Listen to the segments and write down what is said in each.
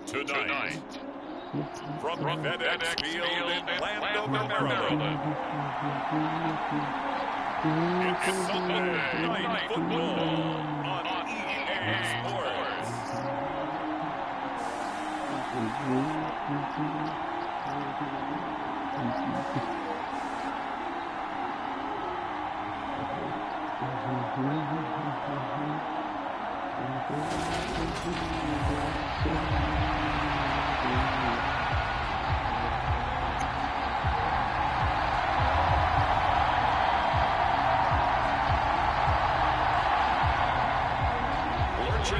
Tonight, from Madden Field in Landover, Maryland, it's Sunday Night Football on EA Sports.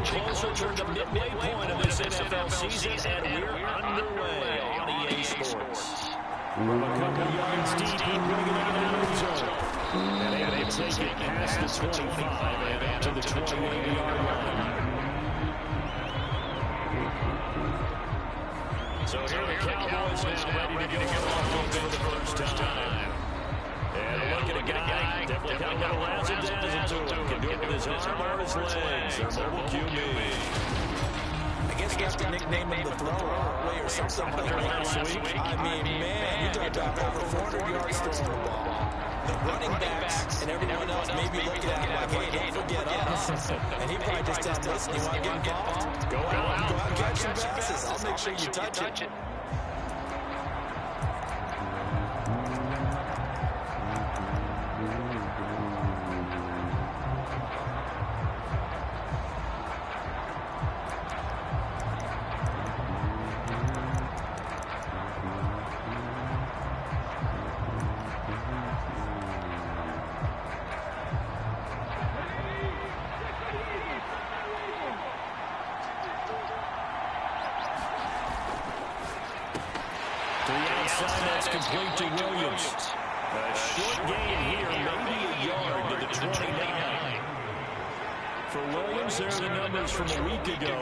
Closer toward the midway point of this NFL season, and we're underway on EA Sports. From a couple of yards deep, he'll bring it out of the end zone. And they take it past the 25 and out to the 28-yard line. So here are the Cowboys now ready to get off for the first time. And a look at a guy, definitely got a little razzle-dazzle to him. Can do it with his arm or his legs. Their mobile QB. I guess you have to nickname him the throwaway or something like that last week. I mean, man, you talked about over 400 yards throwing the ball. The running backs and everyone else may be looking at him like, hey, don't forget us. And he probably just tells them, listen, you want to get involved? Go out and catch some passes. I'll make sure you touch it. That's complete to Williams. A short gain here, maybe a yard to the 29. For Williams, there are the numbers from a week ago.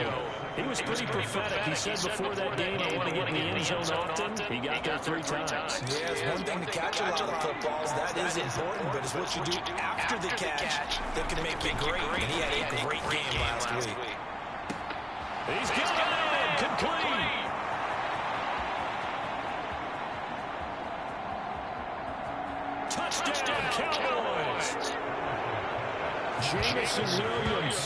He was pretty prophetic. He said before that game, I want to get in the end zone often. He got there 3 times. Yeah, it's one thing to catch a lot of footballs. That is important, but it's what you do after the catch that can make it great. And he had a great game last week. He's got it! Complete! Touchdown, Cowboys! Jamison Williams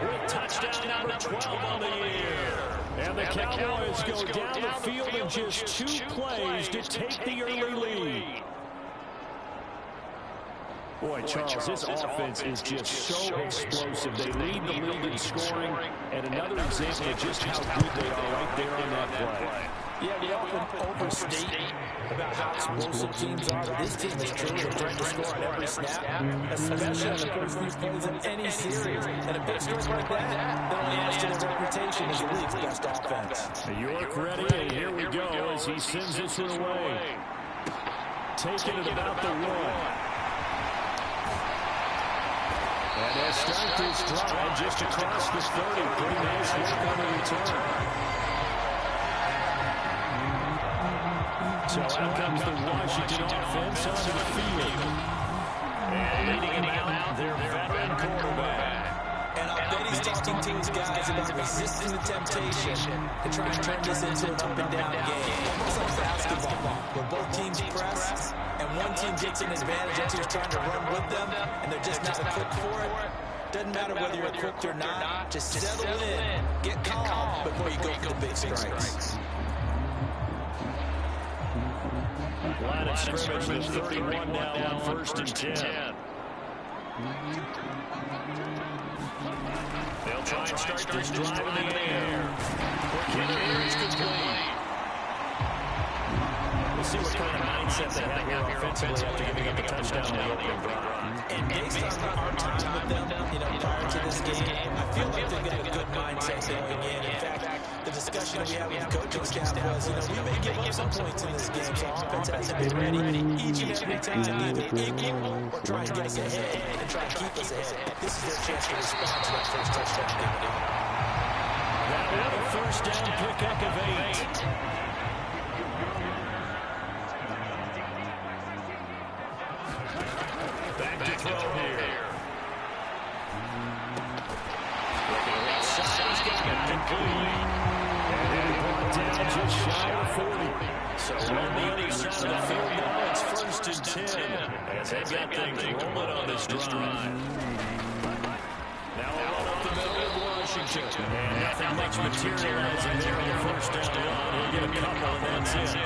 with touchdown number 12 on the year. And the Cowboys go down the field in just 2 plays to take the early lead. Boy, Charles, this offense is just so explosive. They lead the league in scoring, and another example of just how good they are right there on that play. Yeah, we often overstate about how explosive teams are. This team is truly a threat to score on every snap, especially on the first few plays of any series. And a big score like that only adds to their reputation as the league's best offense. York ready, and here we go as he sends this one away. Taking it about the 1. And they'll start this drive just across the 30. Pretty nice work on the return. So out comes the Washington offense onto the field. And leading him out, their veteran quarterback. And I'll bet he's talking to his guys about resisting the temptation to try and turn this into an up-and-down game. Almost like basketball, where both teams press, and one team gets an advantage, and team's trying to run with them, and they're just not equipped for it. Doesn't matter whether you're equipped or not. Just settle in, get calm before you go for the big strikes. Line of scrimmage with 31 now on 1st and 10. They'll try and start this drive in the air. Here is complete. We'll see what kind of mindset they have here offensively after giving up a touchdown in the opening drive. And based on our time with them, prior to this game, I feel like they've got a good mindset going in. In fact, the discussion we had with the coaching staff was, we may give up some points in this game, so offense has to be ready each and every time, either equal or try and get us ahead and try and keep us ahead. This is their chance to respond to that first touchdown game. That was a first down pickup of 8. Back to throw here. He's got it complete. And brought down just shy of 40. So on the other side of the field now, it's 1st and 10. As they've got things rolling on this drive. Now a run up the middle of Washington. And nothing much materializing there on the first down run. He'll get a couple, and that's it.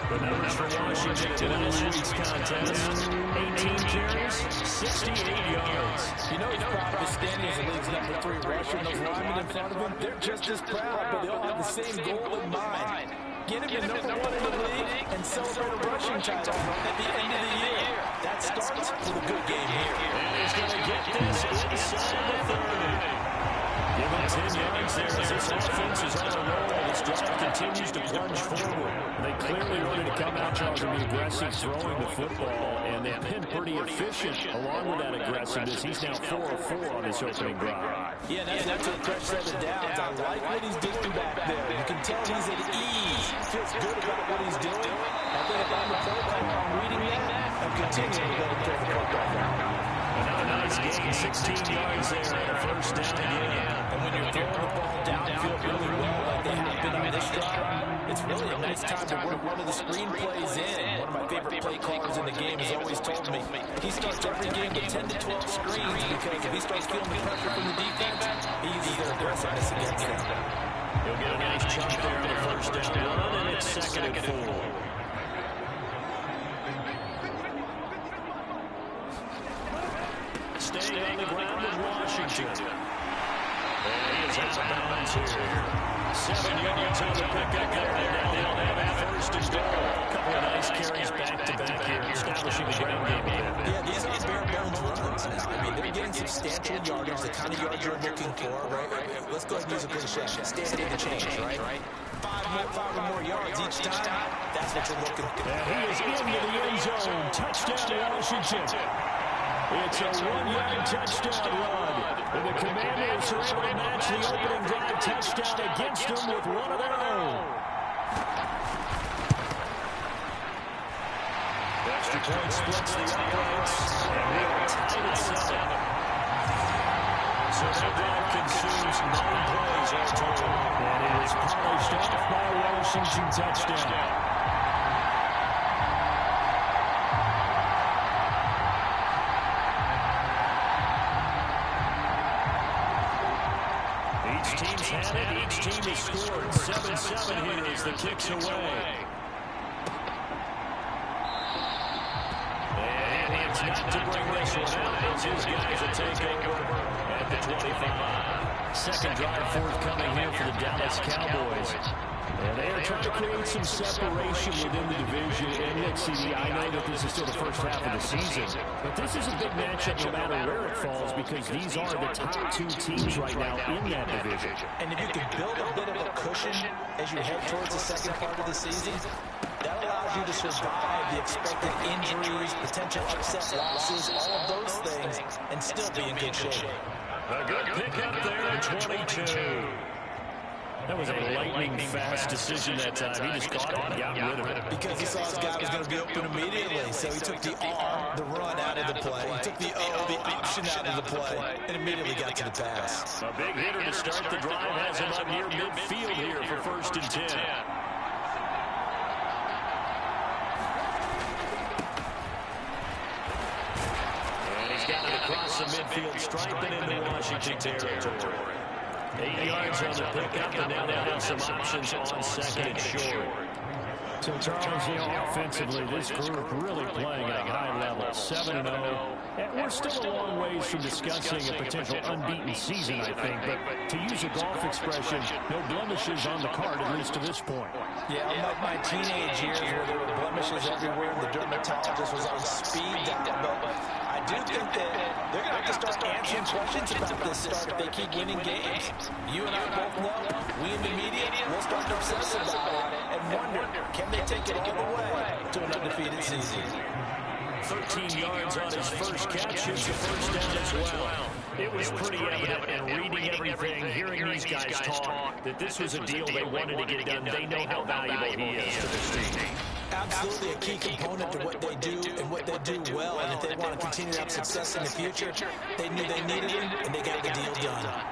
The numbers for Washington in this week's contest: 18 carries, 68 yards. He's proud of his standing as the league's #3 rusher. And those linemen in front of him, they're just as proud, but they all have the same goal in mind. Get him to #1 in the league and celebrate a rushing title at the end of the year. That starts with a good game here. And he's going to get this inside the 30. Give him 10 yards there as this offense is on a roll. This drive continues to plunge forward. They clearly wanted to come out, Charles, and be aggressive throwing the football, and they've been pretty efficient along with that aggressiveness. He's now 4 of 4 on this opening drive. Yeah, that's what Crush said it down. I like what he's doing back there. You can tell he's at ease. Feels good about what he's doing. I think if I'm the play caller, I'm reading that. I'm continuing to let him throw the football down. Another nice gain, 16 yards there and a first down again. And when you're throwing the ball downfield really well like they have been on this drive, it's really a nice time to work one of the screen plays in. One of my favorite play callers in the game has always told me he starts every game with 10 to 12 screens because if he starts feeling the pressure from the defense, he uses their aggressiveness against them. He'll get a nice chunk there on the first down run, and it's 2nd and 4. Staying on the ground with Washington. And he is out of bounds here. 7 yards on the pickup there. Now they'll have 1st and goal. A couple of nice carries back-to-back here, establishing the ground game a bit. Yeah, these are bare bones runs now. I mean, they're getting substantial yardage, the kind of yardage you're looking for, right? Let's go ahead and use a cliche. Standing the change, right? 5 or more yards each time. That's what you're looking for. And he is into the end zone. Touchdown, Washington. It's a 1-yard touchdown run. And the Commanders are able to match the opening drive touchdown against them with one of their own. Extra point splits the uprights. And we are tied at 7. So that drive consumes 9 plays all total. And it is polished off by Washington touchdown. Team's had it. Each team has scored. 7-7 here as the kick's away. And it's not to bring this one out. It's his guys to take over at the 25. Second drive forthcoming here for the Dallas Cowboys. And they are trying to create some separation within the division. And look, CD, I know that this is still the first half of the season, but this is a big matchup no matter where it falls because these are the top 2 teams right now in that division. And if you can build a bit of a cushion as you head towards the second part of the season, that allows you to survive the expected injuries, potential upset losses, all of those things, and still be in good shape. A good pick up there at 22. That was a lightning-fast decision that time. He just caught it and got rid of it. Because he saw his guy was going to be open immediately, so he took the R, the run, out of the play. He took the O, the option, out of the play, and immediately got to the pass. A big hitter to start the drive has him up near midfield here for 1st and 10. And he's got it across the midfield stripe and into Washington territory. 8 yards on the pickup, and now they'll have some options on second and short. So, Charles, offensively, this group really playing at a high level, 7-0. And we're still a long ways from discussing a potential unbeaten season, I think. But to use a golf expression, no blemishes on the card, at least to this point. Yeah, unlike my teenage years where there were blemishes everywhere and the dermatologist was on speed dial. But I do think that they're going to have to start answering questions about this start if they keep winning games. You and I both know, we in the media, we'll start to obsess about it and wonder, can they take it all the way to an undefeated season? 13 yards on his first catch. It's the first down as well. It was pretty evident in reading everything, hearing these guys talk, that this was a deal they wanted to get done. They know how valuable he is to this team. Absolutely a key component to what they do and what they do well. And if they want to continue to have success in the future, they knew they needed him, and they got the deal done.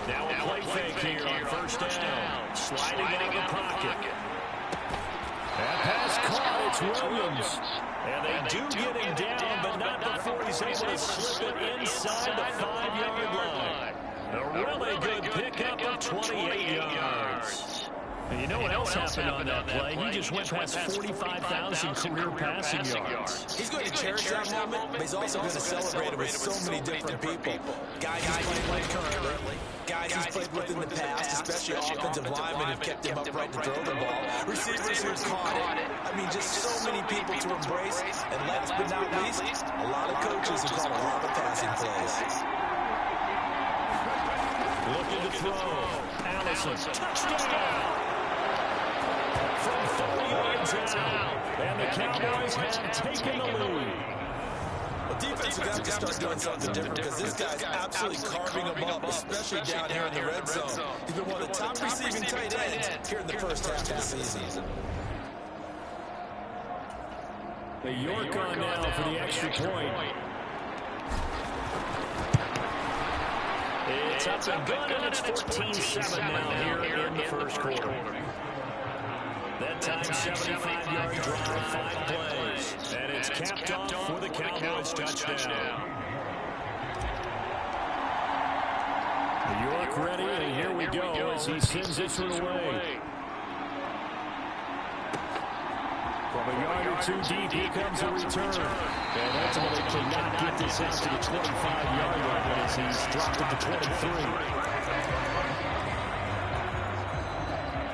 Now a play fake here on first down. Sliding out of the pocket. That pass caught. It's Williams. And they do get him down, but not before he's able to slip it inside the 5-yard line. A really good pickup of 28 yards. And you know what else happened on that play? He just went past 45,000 career passing yards. He's going to cherish that moment, but he's also going to celebrate it with so many different people. Guys he's played with currently, guys he's played with in the past, especially offensive linemen who've kept him upright to throw the ball, receivers who've caught it. I mean, just so many people to embrace. And last but not least, a lot of coaches who call a lot of passing plays. Looking to throw. Allison, touchdown! From 30 yards out. And the Cowboys have taken the lead. The defense has got to start doing something different because this guy's absolutely carving them up, especially down here in the red zone. He's been one of the top receiving tight ends here in the first half of the season. The York on now for the extra point. It's up and good, and it's 14-7 now here in the first quarter. That time, 75-yard drive, 5 plays. And it's capped off for the Cowboys touchdown. New York ready, and here we go as he sends this one away. From a yard or two deep, here comes a return. And ultimately could not get this out to the 25-yard line as he's dropped it to 23.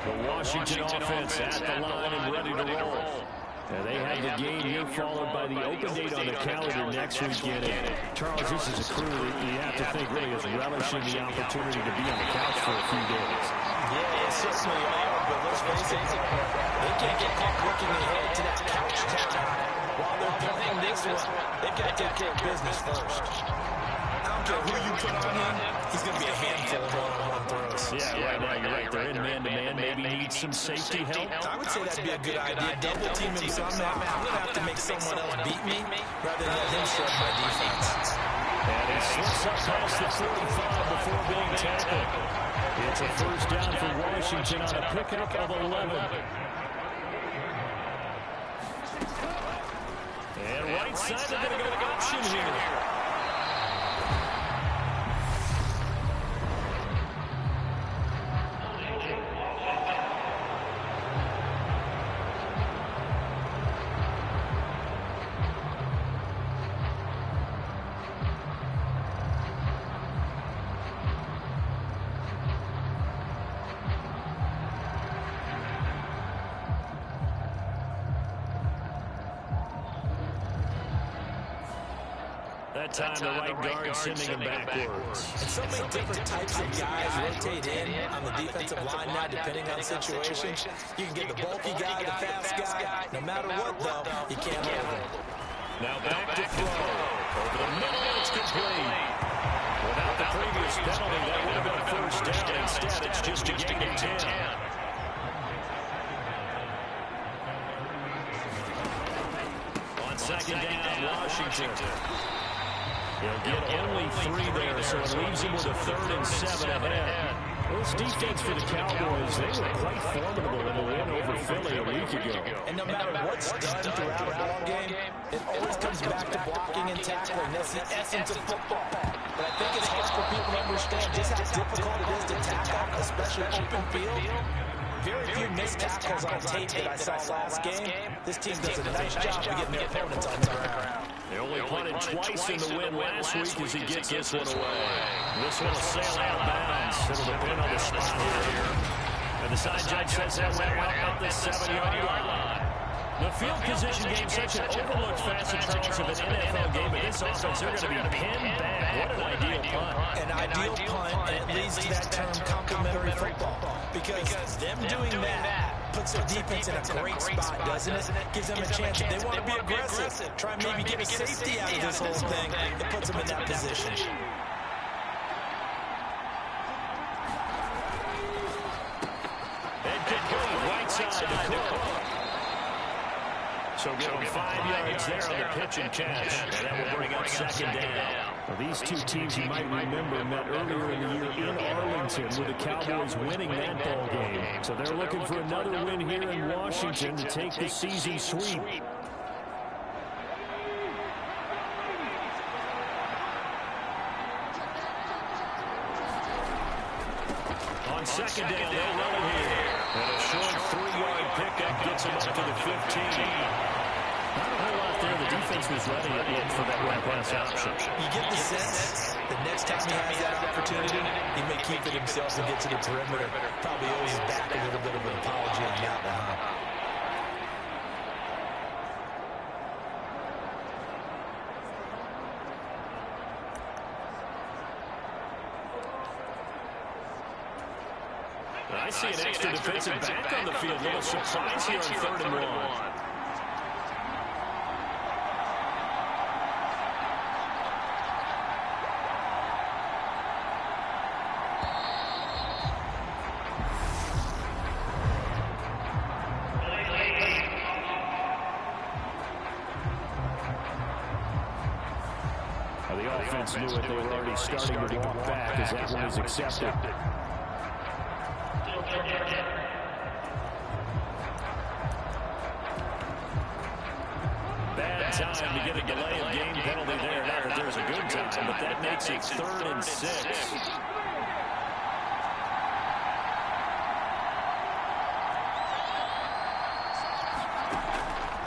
The Washington offense at the line and ready to roll. Now they have the game here followed by the open date on the calendar next weekend. Charles, this is a crew that you have to think really is relishing the opportunity to be on the couch for a few days. Yeah, they certainly are, but let's face it, they can't get caught looking ahead to that couch town. While they're playing this one, they've got to take care of business first. I don't care who you put on him, he's going to be a handful of one-on-one throws. Yeah, right now you're right. They're in man-to-man. Maybe need some safety help. I would say that'd be a good idea. Double team him somehow. I'm going to have to make someone else beat me rather than let him shred my defense. And he slips up past the 45 before being tackled. It's a first down for Washington on a pickup of 11. And right side, they're going to go option here. That time, the right guard sending him backwards. And so many different types of guys rotate in on the defensive line now, depending on situations. You can get the bulky guy, the fast guy. No matter what, though, you can't hold him. Now back to throw. Over the middle, it's complete. Without the previous penalty, that would have been a first down. Instead, it's just a gain of 10. On second down, Washington. He'll get only 3 there, so it leaves him with a 3rd and 7 ahead. This defense for the Cowboys, they were quite formidable in the win over Philly a week ago. And no matter what's done throughout a ball game, it always comes back to blocking and tackling. That's the essence of football. But I think it's hard for people to understand just how difficult it is to tackle, especially open field. Very few missed tackles on tape that I saw last game. This team does a nice job of getting their opponents on the ground. They only punted twice in the win last week as he gets this one away. This one will sail out of bounds. It'll depend on the spot here. And the side judge says that went out at the 7-yard line. The field position game, such an overlooked facet, Charles, of an NFL game. But this offense, they're going to be pinned back. What an ideal punt. An ideal punt, and it leads to that term complementary football. Because them doing that puts their defense in a great spot, doesn't it? Gives them a chance. If they want to be aggressive, try and maybe get a safety out of this whole thing, it puts them in that position. And complete right side to Cook. So give him 5 yards there on the pitch and catch. And that will bring up 2nd down. Well, these two teams, you might remember, met earlier in the year in Arlington with the Cowboys winning that ball game. So they're looking for another win here in Washington to take the season sweep. On 2nd down, they'll run it here. And a short 3-yard pickup gets him up to the 15. Not a whole lot there. The defense was ready to look for that run pass option. You get the sense the next time he has that opportunity, he may keep it himself and get to the perimeter. Probably owes back a little bit of an apology on that one. I see an extra defensive back on the field. A little surprise here on 3rd and 1. The offense knew it. They were already starting to walk back as that one is accepted. Bad time to get a delay of game penalty there. Not that there's a good time, but that makes it 3rd and 6.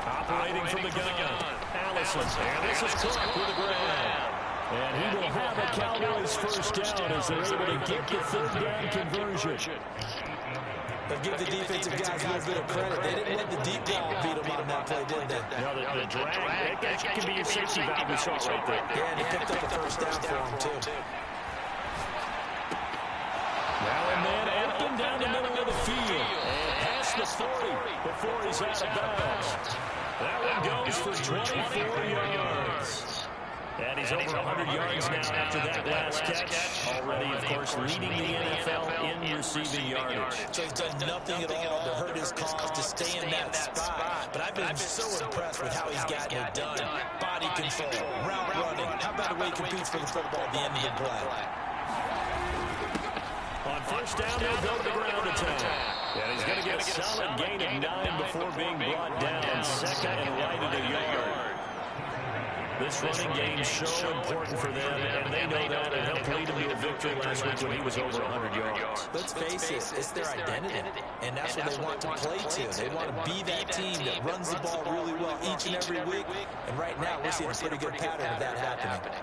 Operating from the gun, Allison. And this is Cook with the ground. And he will have a Cowboys 1st down as they're able to get the 3rd down conversion. But give the defensive guys a little bit of credit. They didn't let the deep ball beat them on that play, did they? No, the drag, that can be a safety valve we saw right there. Yeah, and he picked up a 1st down for him, too. Now and then, open down the middle of the field. And past the 40 before he's out of bounds. That one goes for 24 yards. And he's over 100 yards now after that last catch. Already, of course, leading the NFL in receiving yardage. So he's done nothing at all to hurt his cause to stay in that spot. But I've been so impressed with how he's gotten it done. Body control, route running. How about the way he competes for the football at the end of the play? On 1st down, they'll go to the ground attack. And he's going to get a solid gain of 9 before being brought down. 2nd and right at a yard. This running game is so important for them, and they know that. It helped lead them to a victory last week when he was over 100 yards. Let's face it, it's their identity, and that's what they want to play to. They want to be that team that runs the ball really well each and every week, and right now we're seeing a pretty good pattern of that happening.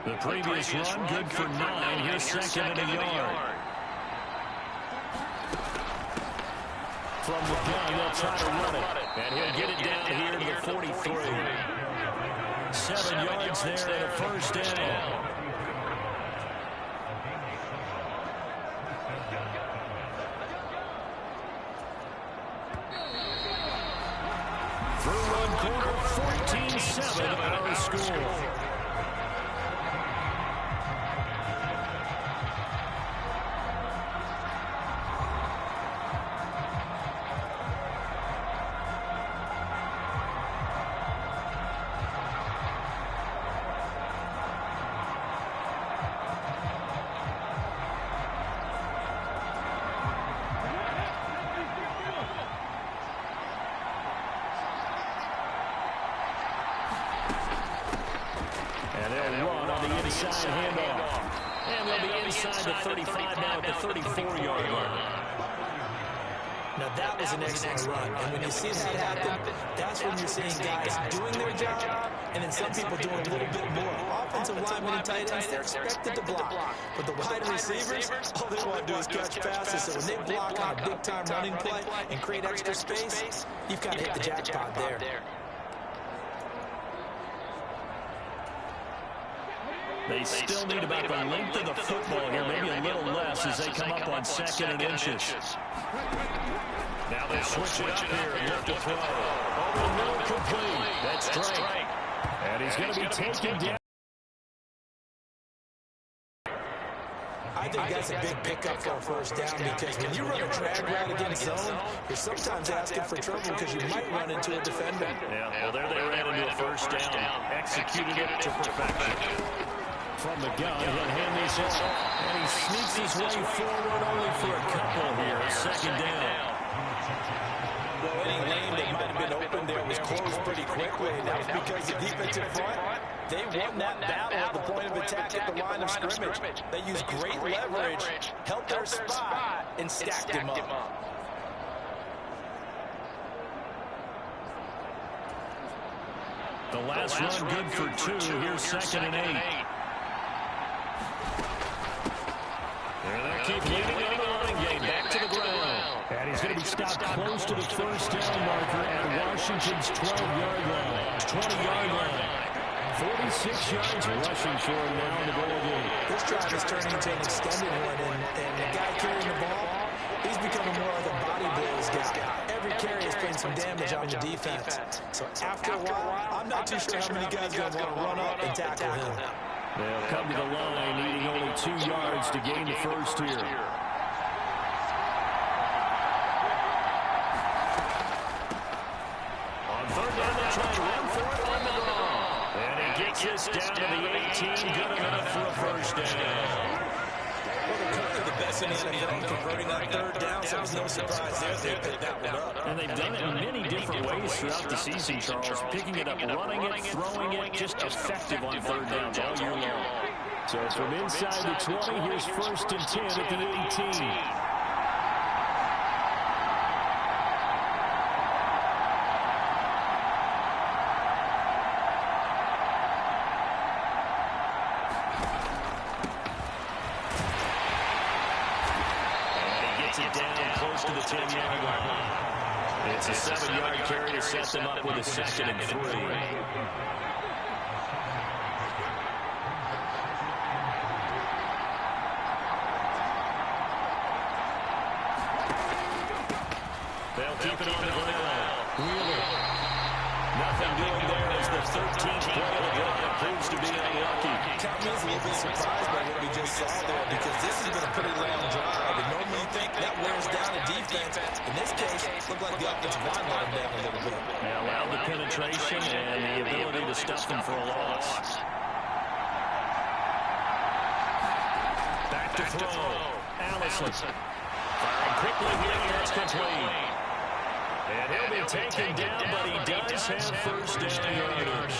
The previous run, good for 9. Here's 2nd and a yard. From the gun, they'll try to run it. And he'll get it down here to the 43. 7 yards there and a 1st down. Through one quarter, 14-7 our score. And they'll run on the inside handoff. And they'll be inside the 35 now at the 34-yard line. Now, that was an excellent run. And when you see that happen, that's when you're seeing guys doing their job and then some people doing a little bit more. Offensive linemen and tight ends, they're expected to block. But the wide receivers, all they want to do is catch passes. So when they block on a big-time running play and create extra space, you've got to hit the jackpot there. They still need about the length of the football here, maybe a little less as they come up on 2nd and inches. Now they switch it up here and look to throw. Over the middle, complete. That's Drake. And he's going to be taken down. I think that's a big pickup for a first down because when you run a drag route against zone, you're sometimes asking for trouble because you might run into a defender. Yeah, well, there they ran into a first down. Executed it to perfection. From the gun, he'll hand these off. And he sneaks his way forward only for a couple here. 2nd down. Well, any lane that might have been open there was closed pretty quickly, and that was because the defensive front, they won that battle at the point of attack at the line of scrimmage. They used great leverage, held their spot, and stacked him up. The last run good for 2. Here's 2nd and 8. They'll keep leading on the running game. Back to the ground. And he's going to be stopped close to the first down marker at Washington's 12-yard line. 20-yard line. 46 yards rushing for him now in the goal game. This drive is turning into an extended one, and the guy carrying the ball, he's becoming more like a body blows guy. Every carry is putting some damage on the defense. So after a while, I'm not too sure how many guys are going to want to run up and tackle him. They'll come to the line, needing only 2 yards to gain the first here. On 3rd down, they try to run for it on the draw. And he gets this down to the 18, good enough for a first down. Well, they're currently the best in the NFL in converting on 3rd down, so there's no surprise there. They picked that one up. And they've done it in many different ways throughout the season, Charles. Picking it up, running it, throwing it, just effective on 3rd downs all year long. So from inside the 20, here's 1st and 10 at the 18. To the 10-yard line. It's a 7-yard carry to set them up with a 2nd and 3. They'll keep it on the ground. Wheeler. Nothing doing there as the 13th play of the drive proves to be unlucky. Count me as a little bit surprised by what we just saw there because this has been a pretty long drive, and normally you think that wears down a defense. In this case, it looked like the offensive line let him down a little bit. They allowed the penetration and the ability to stuff them for a loss. Back to throw. Allison. Firing quickly here, and it's complete. And he'll be taken down, but he does have first down yardage.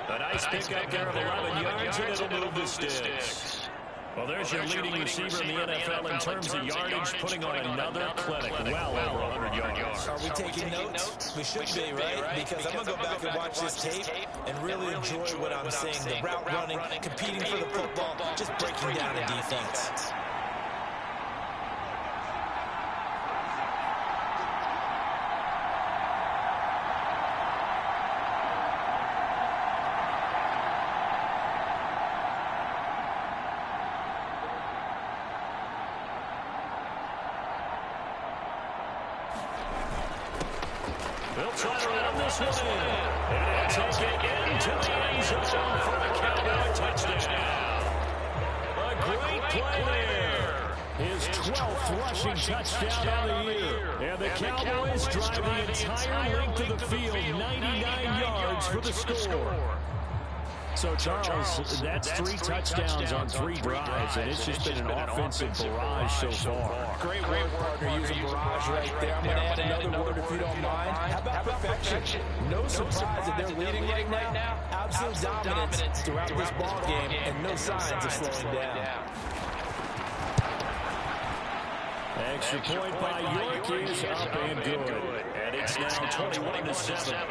A nice pickup there of 11 yards, and it'll move the sticks. Well, there's your leading receiver in the NFL in terms of yardage, putting on another clinic, well over 100 yards. Are we taking notes? We should be, right? Because I'm going to go back and watch this tape and really enjoy what I'm seeing. The route running, competing for the football, just breaking down a defense. They'll try to run this one in. And they'll take it into the end zone for a Cowboy touchdown. A great play there. His 12th rushing touchdown on the year. And the Cowboys drive the entire length of the field, 99 yards for the score. So, Charles, that's 3 touchdowns on 3 drives, and it's just been an offensive barrage so far. Great work, partner, using barrage right there. I'm going to add another word if you don't mind. How about perfection? No surprise that they're leading right now. Absolute dominance throughout this ball game, and no signs of slowing down. Extra point by York is up and good. And it's now 21-7.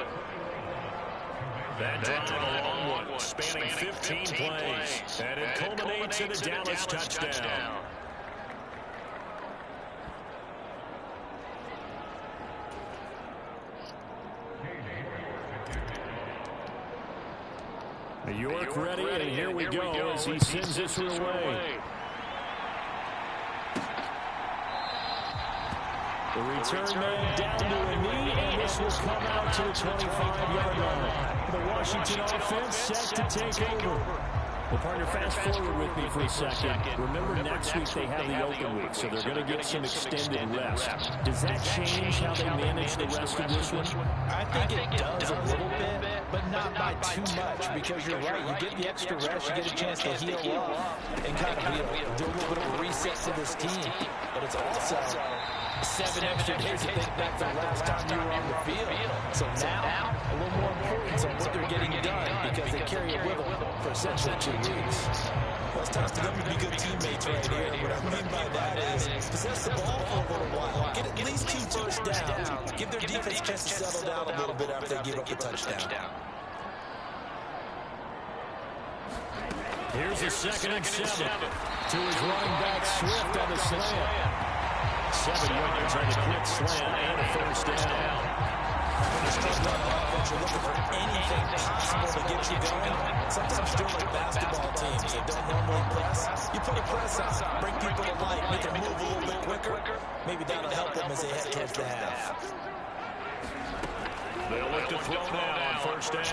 That drive, a long one, spanning 15 plays. And it culminates in a Dallas touchdown. York ready, and here we go as he sends this away. The return man down to a knee, and this will come out to the 25-yard line. The Washington offense set to take over. Well, partner, fast forward with me for a second. Remember, next week they have the open week, so they're going to get some extended rest. Does that change how they manage the rest of this one? I think it does a little bit, but not by too much, because you're right. You get the extra rest, you get a chance to heal up and kind of do a little bit of a reset to this team. But it's also 7 extra days to think back to the last time you were on the field. So now, a little more importance on what they're getting done, because they carry it with them for essentially 2 weeks. Well, it's time for them to be good teammates right here. What I mean by that is possess the ball for a little while, get at least 2 first downs, give their defense a chance to settle down a little bit after they give up the touchdown. Here's a 2nd and 7 to his running back Swift on the slant. 7 yards on the quick slant and a first down. When you're struggling on offense, you're looking for anything possible to get you going. Sometimes you're doing like basketball teams that don't normally press. You put a press on, bring people to life, make them move a little bit quicker. Maybe that'll help them as they head towards the half. They'll look to throw now on first down.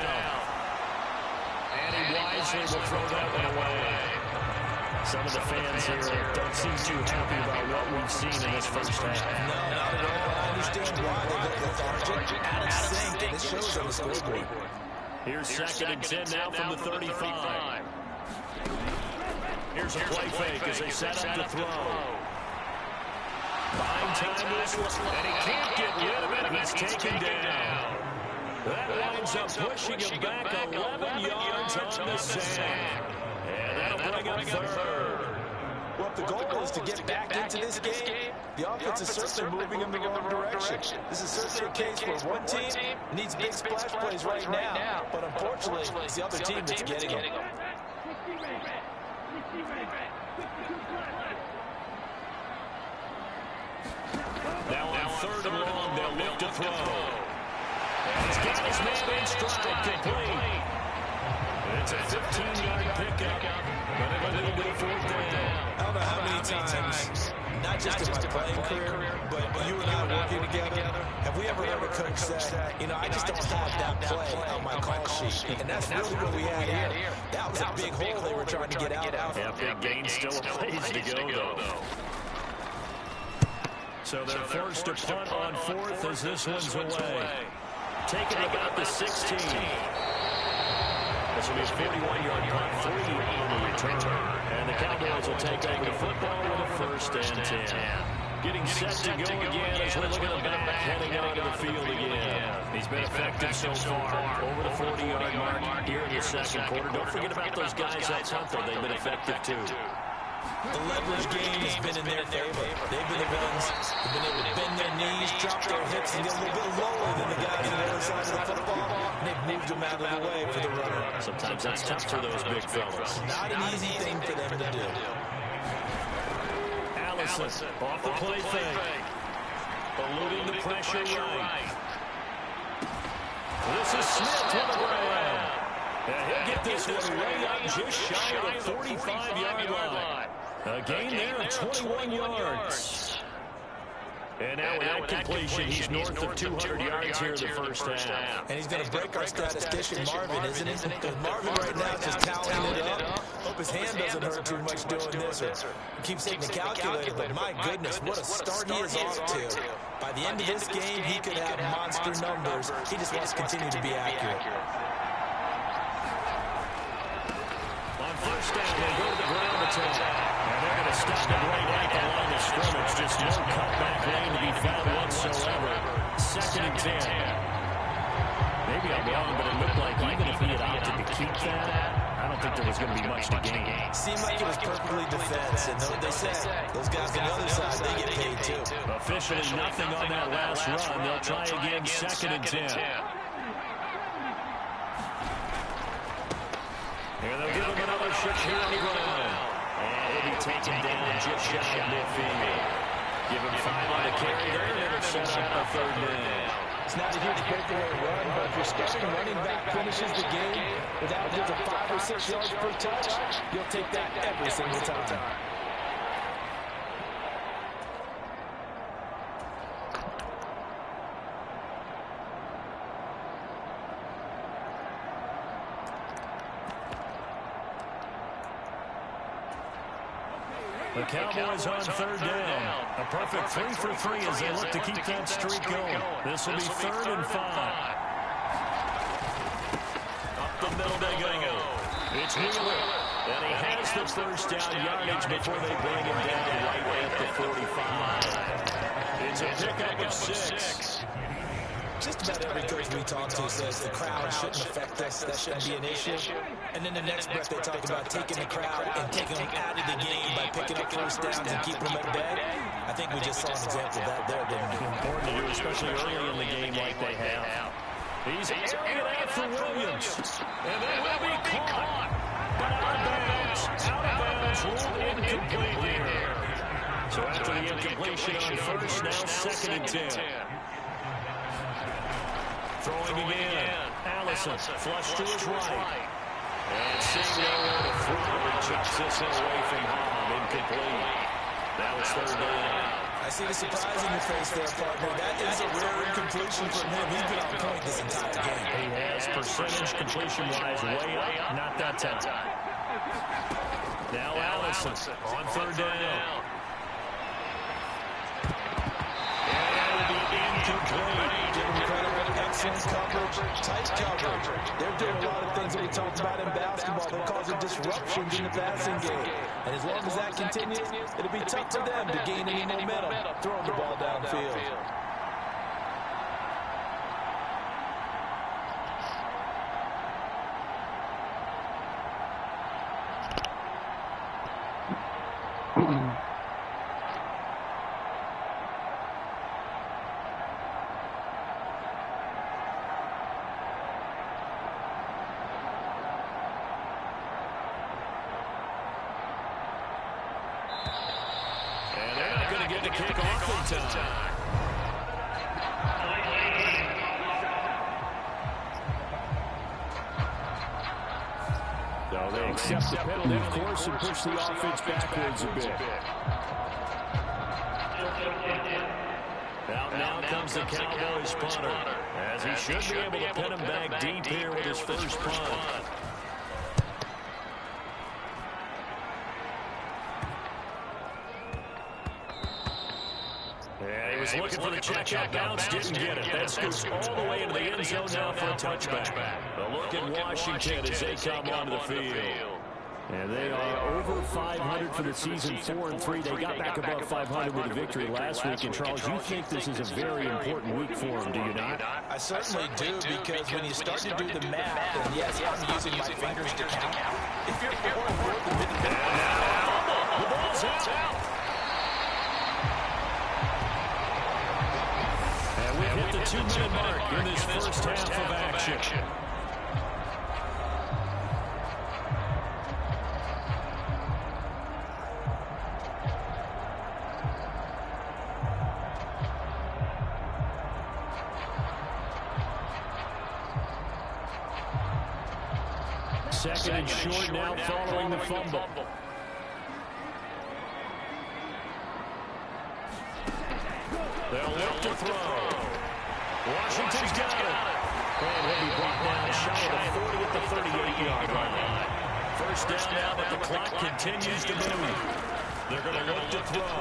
And he wisely will throw that one away. Some of the fans here don't seem too happy about what we've seen in this first half. No, not at all. I understand why they look lethargic, out of sync, and it shows on the scoreboard. Here's 2nd and 10 now from the 35. Here's a play fake as they set up to throw. Buying time this one, and he can't get rid of it. He's taken down. That winds up pushing him back 11 yards on the sand. And that'll bring up 3rd. Well, if the goal is to get back into this game, the offense is certainly moving in the wrong direction. This is certainly a case where one team needs big splash plays right now, but unfortunately, it's the other team that's getting them. Now on 3rd and long, they'll look to throw. He's got his man in stride, complete. It's a 15-yard pickup, but a little bit of 4th down. I don't know how many times, not just in my playing career, but you and I working together, have we ever heard a coach say, you know, I just don't have that play on my call sheet. And that's really what we had here. That was a big hole they were trying to get out of. Yeah, big gain, still a ways to go, though. So they're forced to punt on 4th as this one's away. Taking about the 16. This will be a 41-yard punt, 3 on the return. And the Cowboys will take over the football with a 1st and 10. Getting set to go again as we look at the back, heading onto the field again. He's been effective so far, over the 40-yard mark here in the 2nd quarter. Don't forget about those guys out front, though. They've been effective, too. The leverage game has been in their favor. They've been the ones who've been able to bend their knees, drop their hips, and get a little bit lower than the guys on the other side of the football. And they've moved them out of the way for the runner. Sometimes that's tough for those big fellas. Not an easy thing for them to do. Allison off the play fake. Eluding the pressure right. This is Smith with a grab. And he'll get this one way up just shy of the 45-yard line. A gain there of 21 yards. And now with that completion, he's north of 200 yards here in the first half. And he's going to break our statistician, Marvin, isn't he? Because Marvin right now is just tallying it up. Hope his hand doesn't hurt too much doing this. Or keeps hitting the calculator, but my goodness, what a start he is off to. By the end of this game, he could have monster numbers. He just wants to continue to be accurate. On first down, they'll go to the ground attack. And they're going to stop it right at the line of scrimmage. Just no cutback lane to be found whatsoever. 2nd and 10. Maybe I'm wrong, but it looked like even if he had opted to keep that, I don't think there was going to be much to gain. Seemed like it was perfectly defense, and they said those guys on the other side, they get paid too. Officially nothing on that last run. They'll try again, 2nd and 10. Here they'll give him another shot here on the ground. And he'll be taken down just shy of midfield. Give him 5 on the carry there, and it'll set up a 3rd down. It's not a huge breakaway run, but if your starting running back finishes the game with averages of 5 or 6 yards per touch, you'll take that every single time. The Cowboys on 3rd down. A perfect 3 for 3 as they look to keep that streak going. This will be 3rd and 5. Up the middle they go. It's Wheeler. And he has the first down yardage before they bring him down right at the 45. It's a pickup of 6. Just about every coach we talk to says the crowd shouldn't affect us. That shouldn't be an issue. And then the next breath they talk about taking the crowd and taking them out of the game by picking up first downs and keeping them at bay. I think we just saw an example of that there, didn't we? Important to do, especially early in the game like they have. He's airing it out for Williams. And they will be caught. But out of bounds. Out of bounds. Ruled incomplete here. So after the incompletion on first, now 2nd and 10. Throwing again. Allison, flush to his right. And C0W30Y5 chucks this away from home. Incomplete. Now it's 3rd down. I see the surprise in your face there, partner. That is a rare incompletion from him. He's been on point this entire game. He has percentage completion-wise way up. Not that time. Now Allison on 3rd down. And that'll be incomplete. Excellent coverage, tight coverage. They're doing a lot of things that we talked about in basketball that causing disruptions in the passing game. And as long as that continues, it'll be tough for them to gain any momentum throwing the ball downfield. Get the kick off in time. So they accept the penalty, of course, and push the offense backwards a bit. Now comes the Cowboys punter, as he should be able to pin him back deep here with his first punt. Looking for the check-out bounce, didn't get it. That scoots all the way into the end zone now for a touchback. A look at Washington as they come onto the field. And they are over 500 for the season, 4-3. They got back above 500 with a victory last week. And, Charles, you think this is a very important week for them, do you not? I certainly do, because when you start to do the math, and yes, I'm using my fingers to count. If you're 4-4, the ball's out. And we hit the 2-minute mark in this first half of action. Second and short now following the fumble. They'll look to throw. Washington's got it. And he'll be brought down shy of the 40 at the 38-yard line. First down now, but the clock continues to move. They're going to look to throw.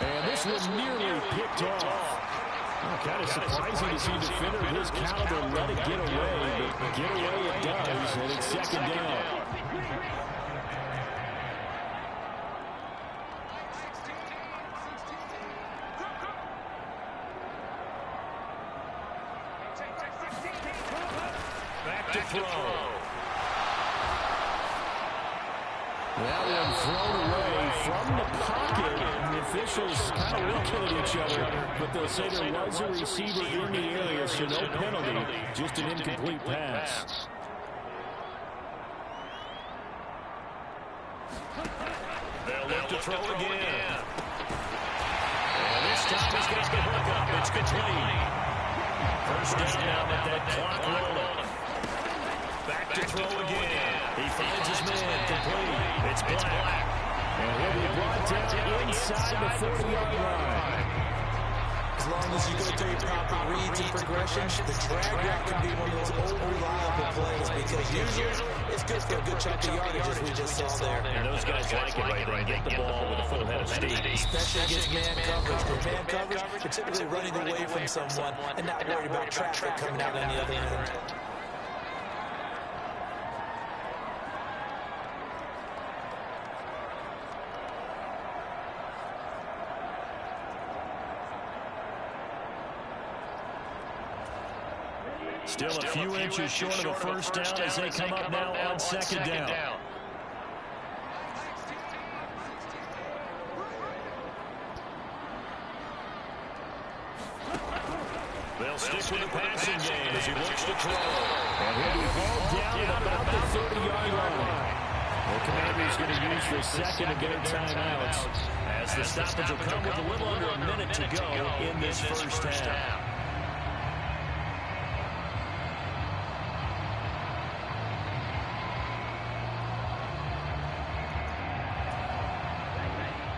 And this was nearly picked off. Kind of surprising to see a defender of his caliber let it get away, but get away it does, and it's second down. Back to throw. That one thrown away from the pocket. The officials kind of looking at each other, but they'll say there was a receiver in the area, so no penalty, just an incomplete pass. They'll look to throw again. And this time he's got the hook up. It's complete. First down with that clock rolling. Back to throw again. He finds his man complete. It's Black. And he'll be brought down inside the 40-yard line. As long as you go through your proper reads and progressions, the drag route can be one of those old reliable plays because usually it's good for a good chunk of yardage as we just saw there. And those guys like it right there. Get the ball with a full head of steam. Especially against man coverage. For man coverage, you're typically running away from someone and not worried about traffic coming out on the other end. Still a few inches short of a first down as they come up now on second down. They'll stick with the passing game as he looks to throw. And he'll be hauled down at about the 30-yard line. The Commander's going to use their second of their timeouts as the stoppage will come with a little under a minute to go in this first half.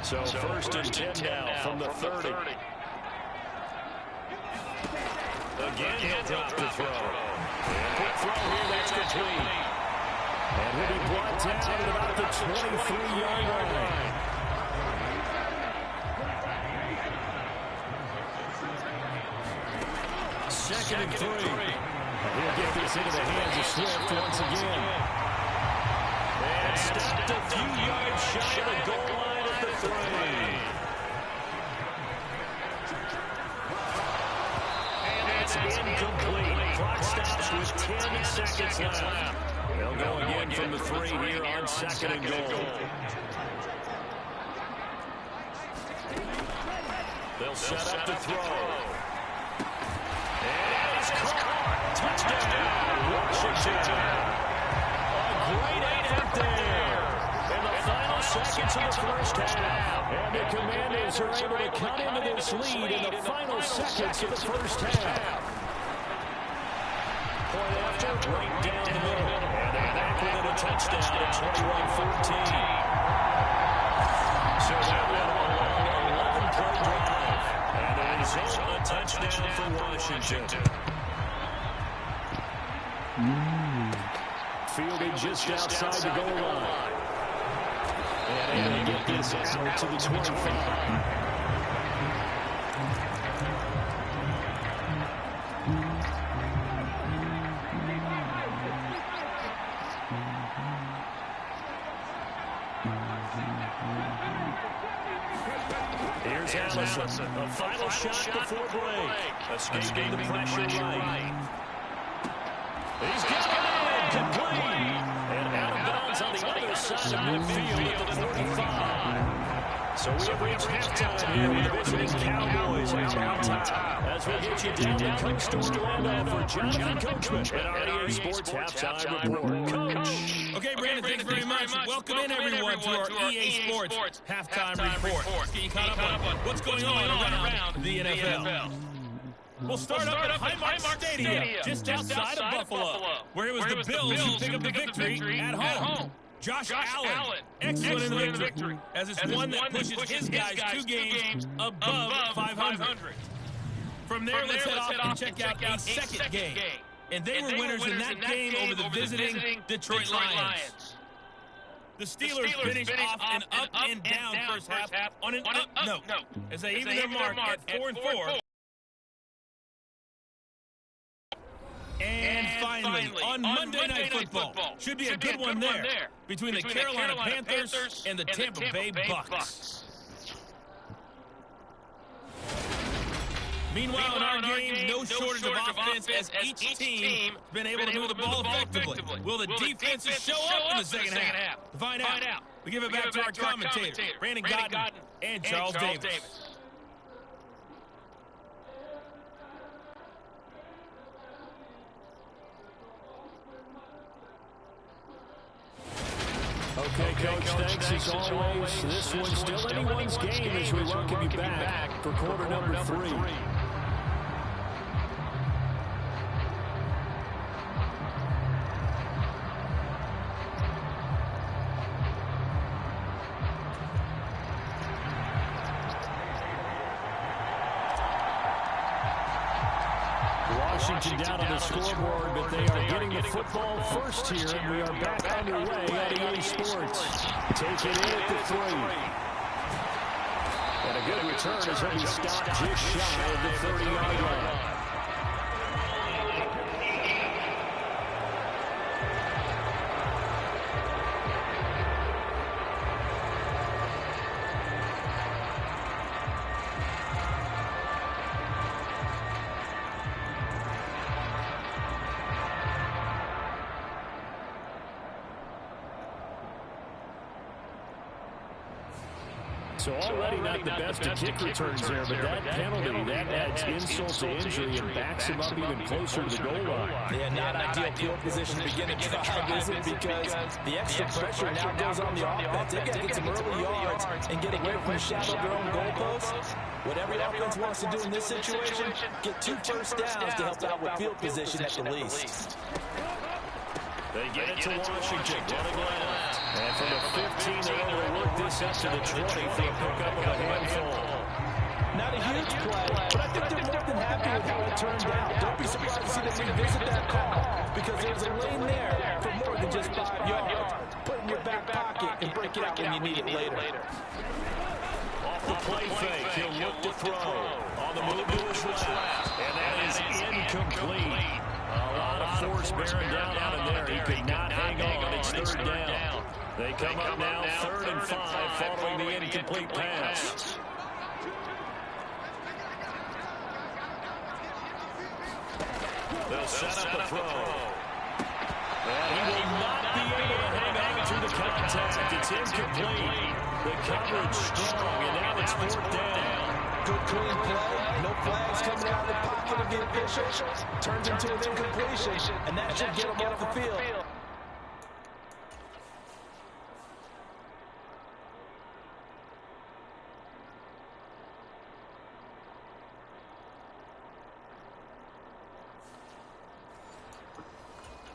So first and 10 now from the 30. Again, he'll drop the throw. And quick throw here, that's complete. And he'll be brought down at about the 23-yard line. Second and 3. He'll get this into the hands of Swift once again. And stopped a few yards shy of the goal line at the 3. And it's incomplete. Clock stops with 10 seconds left. They'll go again from the 3 here on second and goal. They'll set up to throw. And it's caught. Touchdown, Washington. A great effort there. In the final seconds of the first half. And the Commanders are able to cut into this lead in the final seconds of the first half. Point after, right down the middle. And they're back with a touchdown at 21-14. So that went on a long 11-play drive. And the result, a touchdown for Washington. Fielded just outside the goal line. And they get this out to the 25. Here's Allison. A final shot before break. Escaping the pressure right. He's got it in. Complete. And out of bounds on the other side of midfield at the 45. So we have reached halftime here with the visiting Cowboys out top. As we get you down to Cookstore, Orlando for Jonathan Coachman at our EA Sports Halftime Report. Coach. Okay, Brandon, thanks very much. Welcome in, everyone, to our EA Sports Halftime Report. Let's get you caught up on what's going on around the NFL. We'll start up at Highmark Stadium, just outside of Buffalo, where it was the Bills who pick up the victory at home. Josh Allen, excellent in the victory, as it's one that pushes his guys 2 games above 500. From there, let's head off and check out a second game. And they were winners in that game over the visiting Detroit Lions. The Steelers finished off an up and down first half on an up note, as they even their mark at 4-4. And finally, on Monday Night Football, should be a good one there between the Carolina Panthers and the Tampa Bay Bucks. Meanwhile, in our game, no shortage of offense as each team has been able to move the ball effectively. Will the defenses show up in the second half? To find out, we give it back to our commentators, Brandon Godden and Charles Davis. Okay, Coach, thanks as always. This one's still anyone's game as we welcome you back for quarter number 3. Washington down on the scoreboard, but they are getting the football first here, and we are back underway at EA Sports. Taking it at the 3. And a good return as he'll be stopped just shy of the 30-yard line. So already not the best of kick returns there, but that penalty, that adds insult to injury and backs him up even closer to the goal line. Yeah, not ideal field position to begin a drive, is it? Because the extra pressure now goes on the offense. They've got to get some early yards and get away from the shadow of their own goalposts. What every offense wants to do in this situation, get 2 first downs to help out with field position at the least. They get it to Washington, running left. And from the 15, they're able to work this up to the 20 for a pickup of a handful. Not a huge play, but I think they're more than happy with how it turned out. Don't be surprised to see them revisit that call, because there's a lane there for more than just 5 yards. Put it in your back pocket and break it out when you need it later. Off the play fake, he'll look to throw. On the move to his left, and that is incomplete. A lot of force bearing down on him there. He could not hang on. It's 3rd down. They come up now 3rd and 5 following the incomplete pass. They'll set up a throw. And he will not be able to hang on to the contact. It's incomplete. The coverage strong, and now it's 4th down. Good clean play. No flags coming out of the pocket of the official. Turns into an incompletion, and that should get him off the field.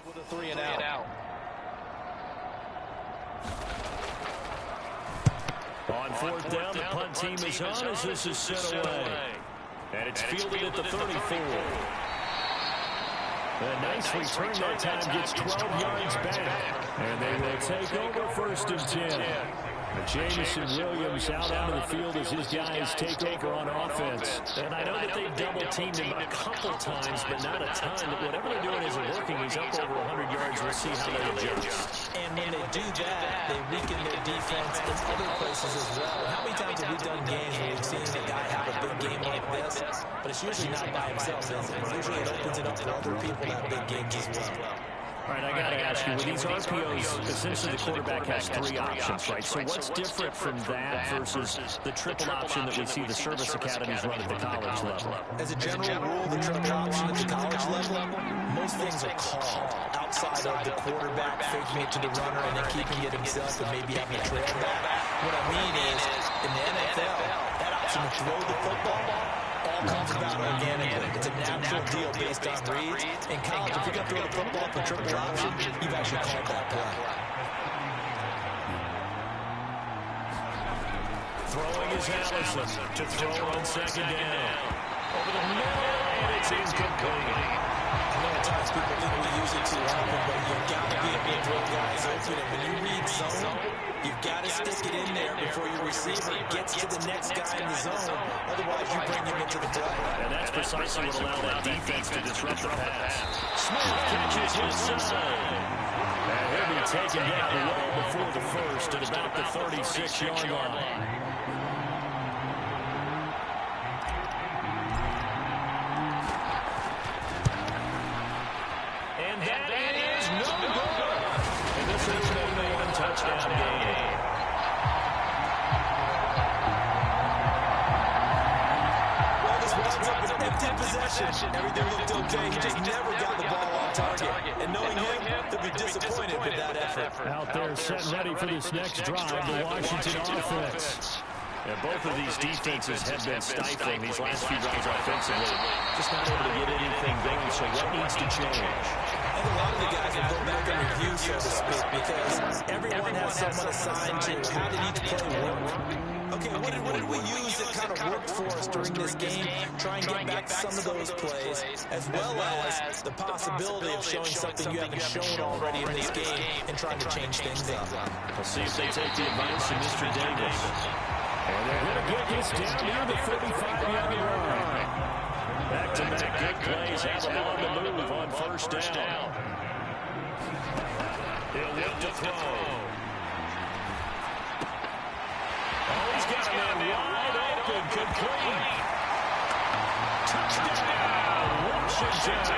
With a 3 and out. On 4th down, the punt team is on as this is sent away. And it's fielded at the 34. A nice return that time, gets 12 yards back. And they will take over 1st and 10. Jamison Williams out onto the field as his guys take over on offense. And I know that they've double-teamed him a couple times, but not a ton. But whatever they're doing isn't working. He's up over 100 yards. We'll see how they adjust. And when they do that, they weaken their defense in other places as well. How many times have we done games where we've seen a guy have a big game like this, but it's usually not by himself, is it? Usually it opens it up for other people to have big games as well. All right, I got to ask you, with these RPOs, essentially the quarterback has 3 options, right? So what's different from that versus the triple option that we see the service academies run at the college level? As a general rule, the triple option at the college level, most things are called outside of the quarterback faking it to the runner and then keeping it himself and maybe having a trail back. What I mean is, in the NFL, that option to throw the football all comes about organically. It's a natural deal based on reads. In college, if you're going to throw the football for triple option, you've actually called that play. Throwing is Allison to throw on 2nd down. Over the middle, and it's incomplete. A lot of times people think we use it too often, but you've got to be able to throw guys open. And when you read zone, You've got to stick it in there before your receiver gets to the next guy in the zone. Otherwise, you bring him into the play. And that's precisely what allowed that defense to disrupt the pass. Smith catches his side. And he'll be taken down well before the first at about the 36-yard line. Touchdown game. Well, this winds up with empty possession. Everything looked okay. He just never got the ball on target. And knowing him, they'll be disappointed with that effort. Out there set ready for this next drive, the Washington offense. And both of these defenses have been stifling these last few drives offensively. Just not able to get anything going, so what needs to change? And a lot of the guys will go back and review, so to speak, because everyone has someone assigned to how did each play work. Okay, what did we use that kind of worked for us during this game? Try and get back some of those plays, as well as the possibility of showing something you haven't shown already in this game and trying to change things up. We'll see if they take the advice of Mr. Davis. And they're going to get this down near the 45-yard line. Back-to-back good plays have them on the move on first down. He'll look to throw. Oh, he's got a man wide open, complete. Touchdown, Washington.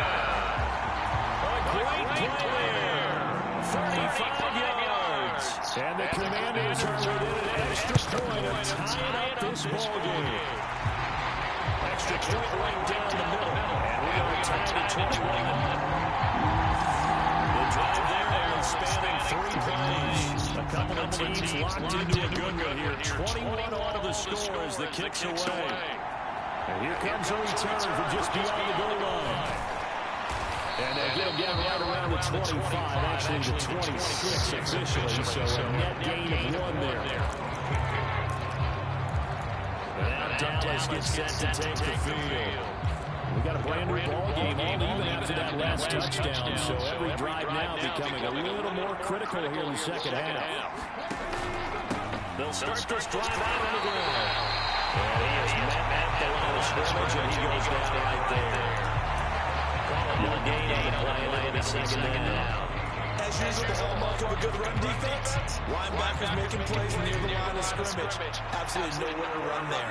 A great play there. 35 yards. And the Commanders are within an extra point of tying up this ballgame. Extra point right down the middle. And we are tied at 21. The drive there is spanning 3 plays. A couple of teams locked into a good one here. 21 on the score as the kick's away. And here comes a return from just beyond the goal line. And they get him down right around the 25, actually the 26 officially, so a net gain of 1 there. And now Dallas gets set to take the field. We got a brand new ball game, all even after that last touchdown, so every drive now becoming a little more critical here in the second half. They'll start this drive out on the ground. And he is met at the line of scrimmage, and he goes down right there. No gain on the play, late in second down. As usual, the hallmark of a good run defense. Linebackers making plays near the line of scrimmage. Absolutely nowhere to run there.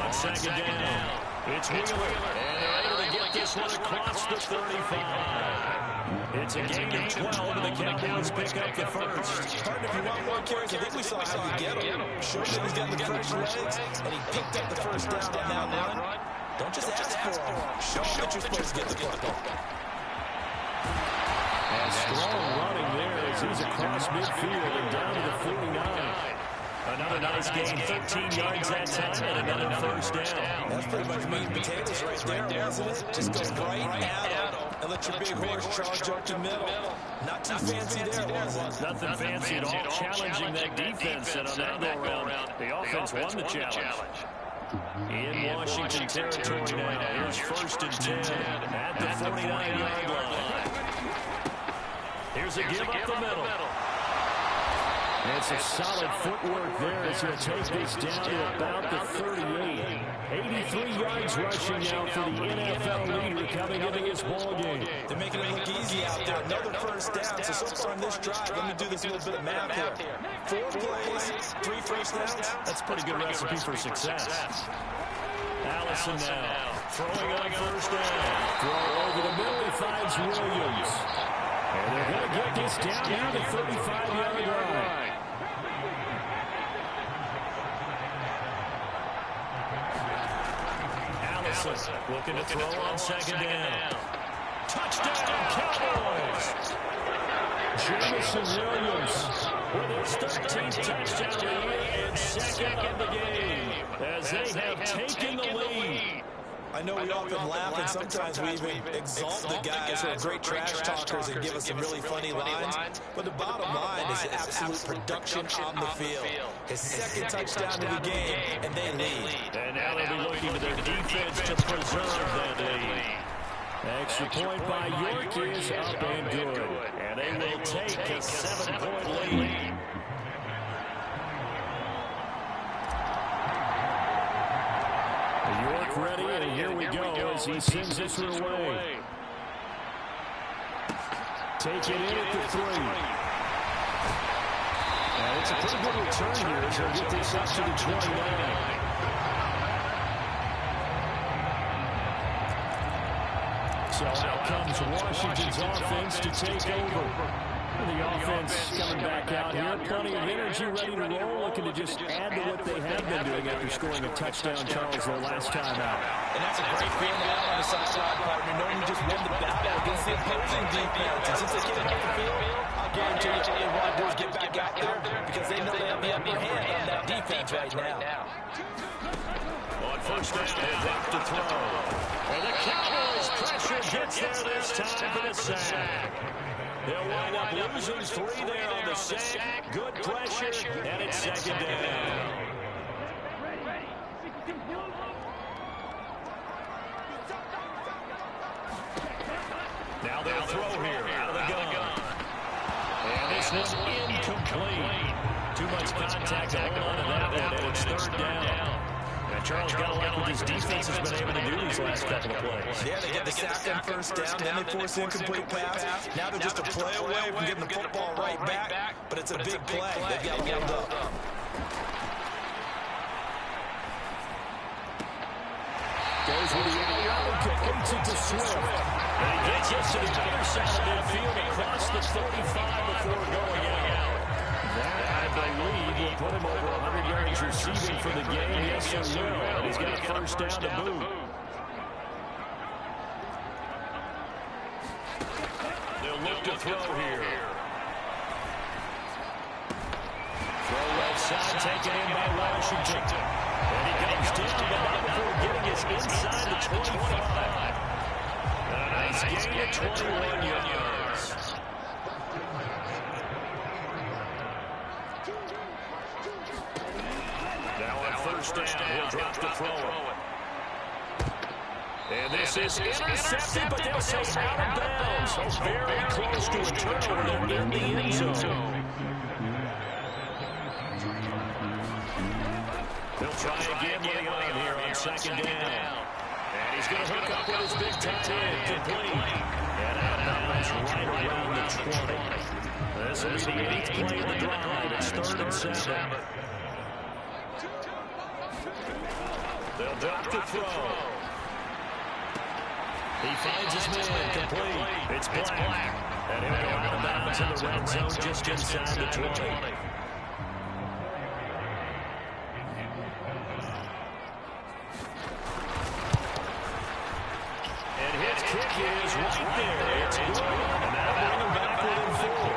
On second down, it's Wheeler. And they're able to get this one across the 35. It's a gain of 12, and the Cowboys pick up the first. Partner, if you want more carries, I think we saw how you get him. Showed that he's got the fresh legs, and he picked up the first down on that run. Don't just ask for him. Show him that you're supposed to get the football. And strong running there as he's across midfield and down to the 49. Another nice gain, 13 yards that time, and another first down. That's pretty much meat and potatoes right there, wasn't it? Just go right at him and let your big horse charge up the middle. Not too fancy there, was it? Nothing fancy at all, challenging that defense, and on that go-around, the offense won the challenge. In Washington territory now, here's 1st and 10 at the 49-yard line. Here's a give up the middle. And some solid footwork there as he'll take this down to about the 38. 83 yards rushing now for the NFL leader coming into this ballgame. They're making it look easy out there. Another first down. So far in this drive, let me do this little bit of math here. 4 plays, 3 first downs. That's a pretty good recipe for success. Allison now throwing on first down. Throw over the middle, he finds Williams. And they're going to get this down near the 35-yard line. Allison looking to throw on second down. Touchdown, Cowboys! Jamison Williams with his 13th touchdown lead and second of the game as they have taken the lead. I know we often laugh and sometimes we even exalt the guys who are great trash talkers and give us some really funny lines. But the bottom line is absolute production on the field. His second touchdown of the game, and they lead. And now they'll be looking to their defense to preserve that lead. Extra point by York is up and good. And they will take a 7-point lead. York ready, and here we go as he sends this one away. Take it in at the 3. And it's a pretty good return here as he'll get this up to the 29. So out comes Washington's offense to take over. The offense coming back out here. Plenty of energy, ready to roll, looking to just add to what they have been doing after scoring a touchdown, Charles, their last time out. And that's a great feeling out on the sideline, partner, knowing you just won the battle against the opposing defense. And since they get off the field, I'll guarantee you all they want to do is get back out there because they know they have the upper hand on that defense right now. On first down, they drop to throw. And the Cowboys' pressure gets there this time for the sack. They'll wind up losing 3 there on the sack. Good pressure, and it's second down. Now they'll throw here out of the gun. And this is incomplete. Too much contact to hold on to that one, and it's third down. Charles got to like what his defense has been able to do these last couple of plays. Yeah, they get the sack on first down, then they force an incomplete pass. Now they're just a play away from getting the football right back, but it's a big play. They've got to hold up. Goes with the out, completes it to Swift. And he gets it to the other side of midfield across the 35 before going out. That, I believe, will put him over 100 yards receiving for the game. Yes, it will. And he's got a first down to boot. They'll look to throw here. Throw left side, taken in by Washington. And he goes down, but not before getting us inside the 25. And a nice gain at 21 yards. First down, he'll drop to throw it. And this is intercepted, but they'll say out of bounds. So very close to a turnover in the end zone. They'll try again with on here on second down. And he's going to hook up with his big tight end, complete. And out of bounds right around the 20. This will be the 8th play of the drive. It's 3rd and 7. They'll drop to throw. He finds his man, complete. It's Black. And he'll go out of bounds in the red zone just inside the 20. And his kick is right there. It's good. And that'll bring him back within 4.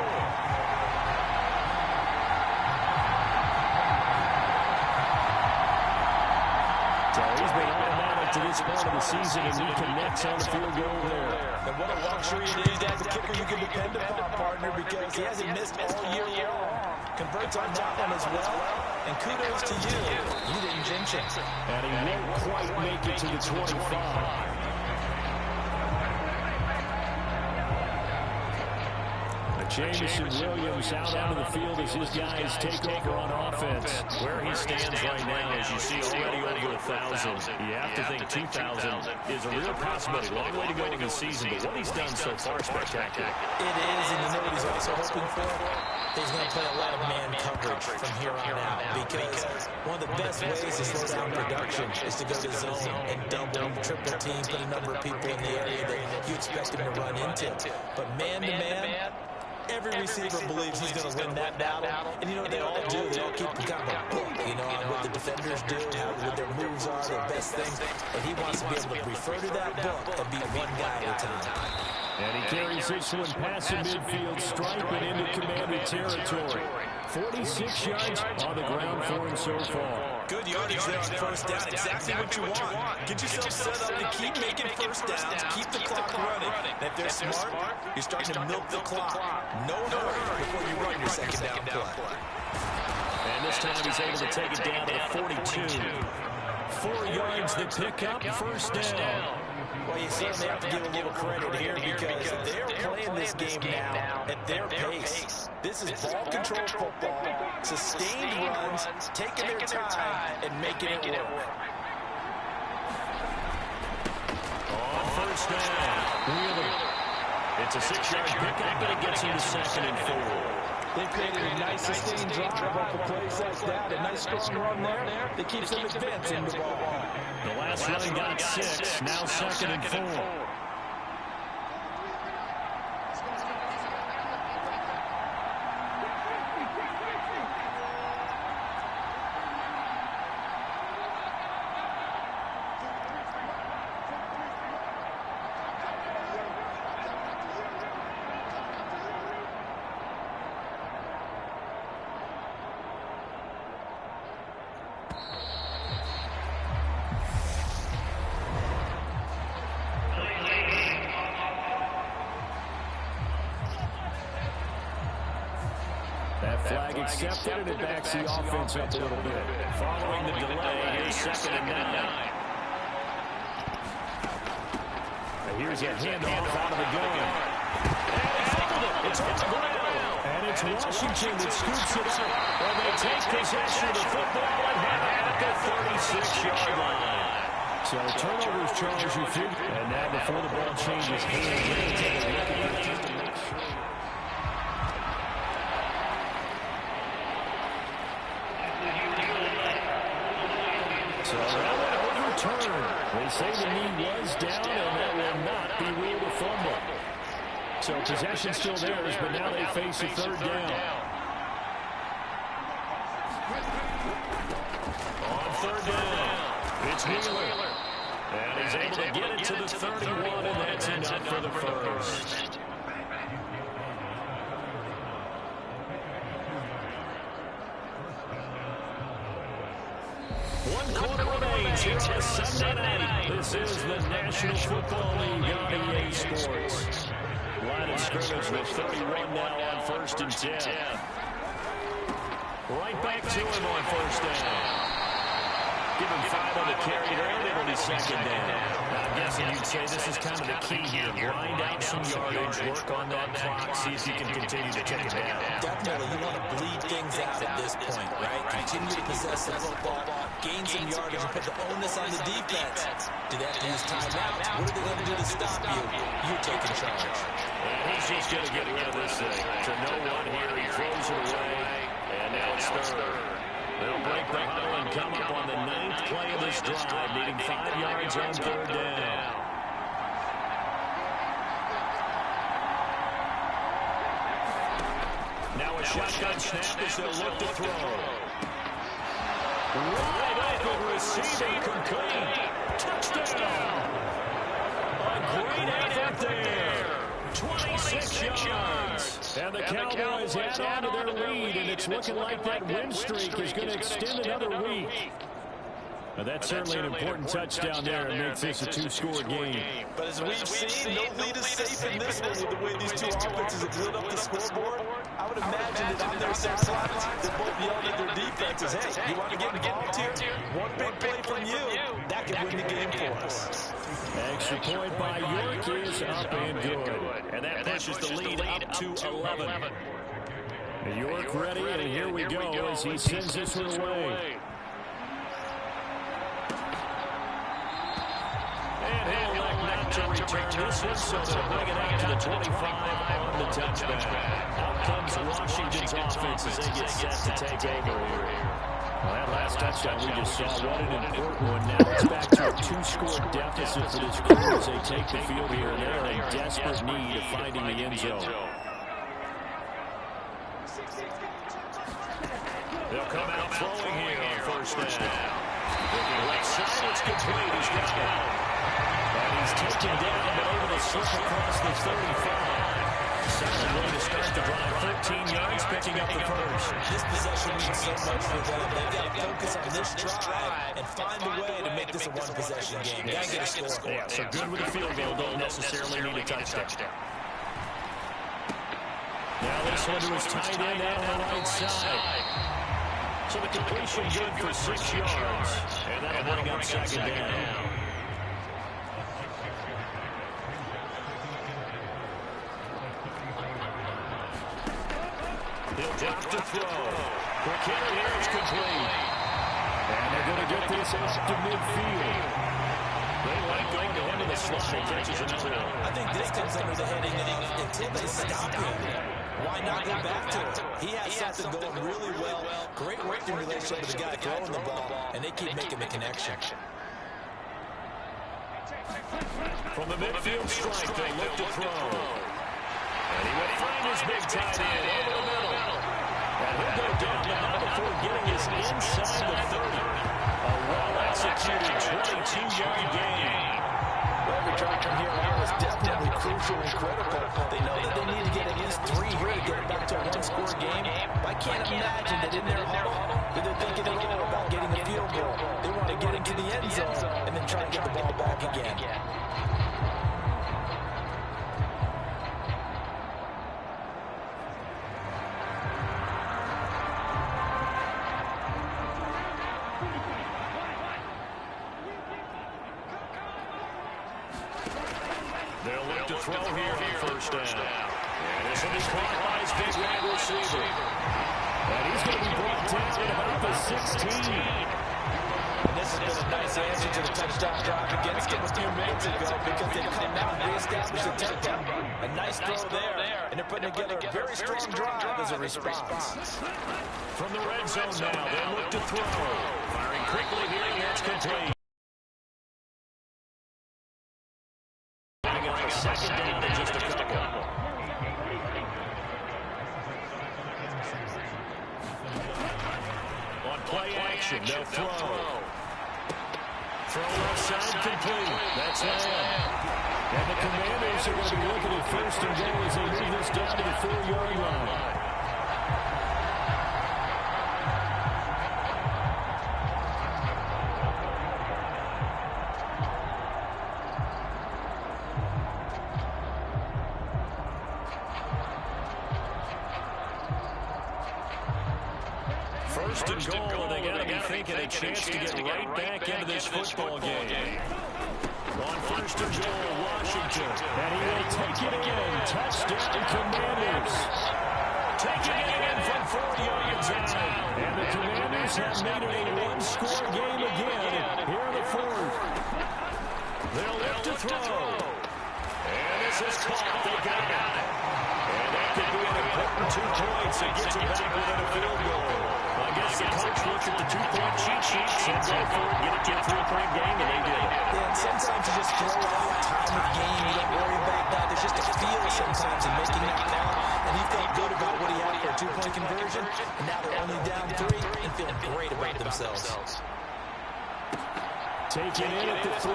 He's been automatic to this part of the season, and he connects on the field goal there. And what a luxury it is to have a kicker you can depend upon, partner, because he hasn't missed all year long. Converts on that one as well, and kudos to you. You didn't jinx it. And he won't quite make it to the 25. Jameson Williams out onto the field as his guys take over on offense. Where he stands right now, as you see, already over 1,000. You have to think 2,000 is a real possibility. Long way to go in the season, but what he's done so far is spectacular. It is, and you know what he's also hoping for? He's going to play a lot of man coverage from here on out, because one of the best ways to slow down production is to go to zone and double, triple team, put a number of people in the area that you expect him to run into. But man-to-man, every receiver believes he's going to win that battle. And you know what they all do? They all keep kind of a book, you know, on what the defenders do, what their moves are, their best things. And he wants to be able to refer to that book and beat one guy at a time. And he carries this one past the midfield stripe and into Commander territory. 46 yards on the ground for him so far. Good yardage there on first down. Exactly what you want. Get yourself set up to keep making first downs, keep the clock running. And if they're smart, you're starting to milk the clock. No hurry before you run your second down play. And this time he's able to take it down to the 42. 4 yards the pick up, first down. Well, Well, you certainly have to give a little credit here because they're playing this game now at their pace. This is ball control football, sustained runs, taking their time, and making it work. On first down, Wheeler. It's a 6-yard pickup, but it gets him to 2nd and 4. They created a nice sustained drive off of plays like that. A nice strong run there that keeps them advancing the ball. The last run got 6, now 2nd and 4. Flag accepted, and it backs the offense up a little bit. Following the delay, here's 2nd and 9. Here's a handoff out of the gun. And he fumbled it. It's on the ground. And it's Washington that scoops it up. And they take possession of the football and head at the 36-yard line. So turnovers charge you through. And now before the ball changes hands, they take a look at it. So that one overturned. They say the knee was down, and that will not be ruled a fumble. So possession still theirs, but now they face a 3rd down. On 3rd down, it's Wheeler. And he's able to get it to the 31, and that's enough for the first. One quarter remains here on a Sunday night. This is the National Football League on EA Sports. Line of scrimmage with 31 now on 1st and 10. Right back to him on 1st down. Give him 5 on the carry there, and it'll be 2nd down. Now, I'm guessing you'd say this is kind of the key here. Grind out some yardage, work on that clock, see if you can continue to take it down. Definitely, you want to bleed things out at this point, right? Continue to possess the football, gain some yardage, and put the onus on the defense. Do they have to use timeouts? What are they going to do to stop you? You're taking charge. And he's just going to get rid of this thing. To no one here, he throws it away, and now it's 3rd. They'll break the huddle and come up on the 9th play of this drive, needing 5 yards on 3rd down. Now a shotgun snap as they'll look to throw. Wide open receiver complete. Touchdown. A great effort there. 26 yards. And the Cowboys add on to their lead, and it's looking like that win streak is going to extend another week. Now that's certainly an important touchdown there and makes this a 2-score game. But as we've seen, no lead is safe in this one with the way these two offenses have lit up the scoreboard. I would imagine that on their sidelines, they're both yelling at their defenses, hey, you want to get involved here? One big play from you, that could win the game for us. Extra point by York is up and good. And that pushes the lead up to 11. York ready, and here we go as he sends this one away. And he'll elect not to return this one, so they'll bring it out to the 25 on the touchback. Out comes Washington's offense as they get set to take over here. Well, that last touchdown we just saw, what an important one. Now it's back to a 2-score deficit for this crew as they take the field here, and they're in desperate need of finding the end zone. They'll come out throwing here on 1st down. Looking left side, it's complete. He's got it. And he's taken down, but able to slip across the 35. Solid way to start the drive. 13 yards, picking up the first. This possession means so much for them. They've got to focus on this drive and find a way to make this a one-possession game. Got to get a score. Yeah, so good with a field goal. Don't necessarily need a touchdown. Now this one was tight end out on the right side. So the completion good for 6 yards. And that'll bring up 2nd down. He'll drop to throw. Quick hitter here, it's complete. And they're going to get this up to midfield. They like going to him in the slot and catches him through. I think this comes under the heading of until they stop him, why not go back to it? He has something going really well. Great working relationship with the guy throwing the ball, and they keep making the connection. From the midfield strike, they look to throw. And he will find his big tight end over the middle. And he'll go down the now before getting his inside the 30. A well-executed 22-yard gain. Every drive from here on is definitely crucial and critical. They know that they need to get at least 3 here to get back to a one-score game. I can't imagine that in their huddle that they're thinking at all about getting a field goal. They want to get into the end zone and then try to get the ball back again. They'll look to throw here on first down. And this will be caught by his big wide receiver. And he's going to be brought down at about the 16. And this has been a nice answer to the touchdown drive against them a few minutes ago because they've come out and reestablished the touchdown. A nice throw there, and they're putting together a very strong drive as a response. From the red zone now, they'll look to throw. Firing quickly here, and that's complete. Second down in just a couple. On play action, they'll throw. Throw left side complete. That's it. And the Commanders are going to be looking at first and goal as they move this down to the 4-yard line. First and goal, and they got to be thinking a chance to get right back into this football game. On first and goal, Washington, and he will take it in. Touchdown, Commanders. Taking it in from 4 yards out. And the Commanders have made it a one-score game again here in the fourth. They'll look to throw. And this is caught. They got it. And that could be an important 2 points and gets it back within a field goal. I guess the coach looked at the 2-point cheat sheet, said go for it, get it to a 3-point game, and they did it. Yeah, and sometimes you just throw it out time of game. You don't worry about that. There's just a feel sometimes in making that count. And he felt good about what he had for a 2-point conversion. And now they're only down 3 and feeling great about themselves. Taking in at the 3.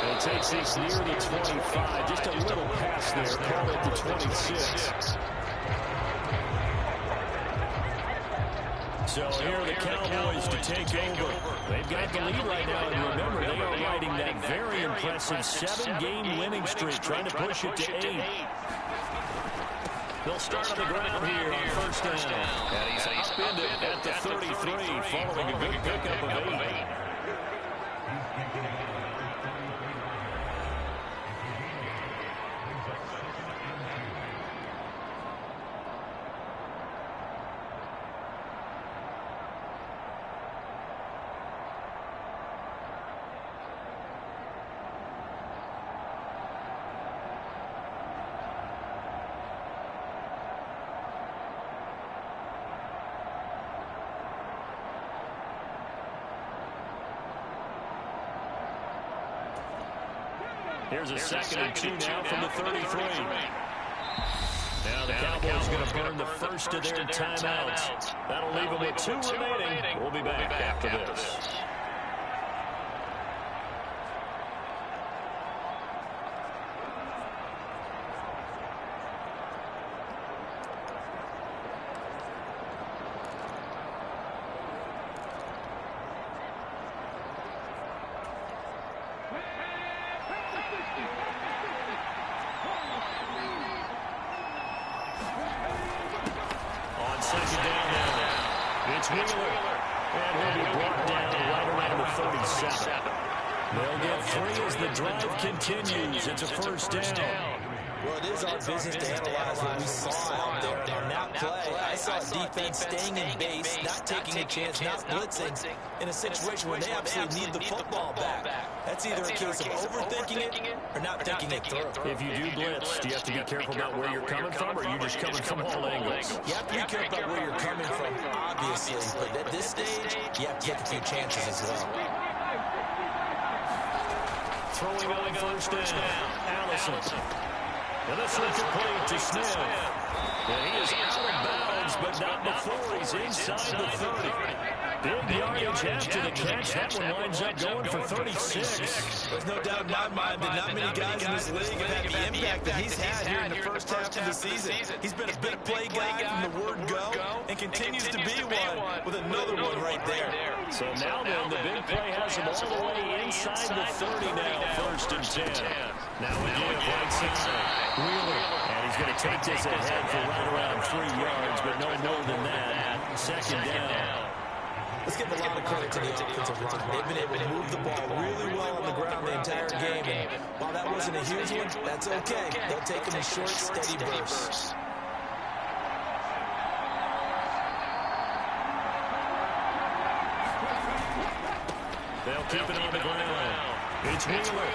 And it takes this near the 25. Just a little pass there. Call it the 26. So here are the Cowboys to take over. They've got the lead right now, and remember, they are riding that very impressive 7-game winning streak, trying to push it to 8. They'll start on the ground here on first down. And he's upended at the 33, following a good pickup of 8. Here's a 2nd and 2 now from the 33. Now the Cowboys going to burn the first of their timeouts. That'll leave them with 2 remaining. We'll be back after this. It's Wheeler, and he'll be brought down right around the 37. They'll get 3 as the drive continues. It's a first down. Well, it is our business to analyze what we saw out there. And on that play, I saw defense staying in base, not taking a chance, not blitzing, in a situation where they absolutely need the football back. That's either a case of overthinking it or not thinking it through. If you do blitz, do you have to be careful about where you're coming from, or are you just coming from all angles? You have to be careful about where you're coming from, obviously. But at this stage, you have to take a few chances as well. Throwing on first down, Allison. And this one's complete to Smith. And he is out of bounds, but not before he's inside the 30. Big yardage after the catch. That one winds up going for 36. There's no doubt in my mind that not many guys in this league have had the impact that he's had here in the first half of the season. He's been a big play guy from the word go and continues to be one with another one right there. So now then, the big play has him all the way inside the 30 now, first and 10. Now again, right side. Wheeler, and he's going to take this ahead for right around 3 yards, but no more than that. Second down. Let's give a lot of credit to the offensive line. They've been able to move the ball really well on the ground the entire game. And while that wasn't a huge one, that's okay. They'll take them in short, steady bursts. They'll keep it on the ground. It's Wheeler.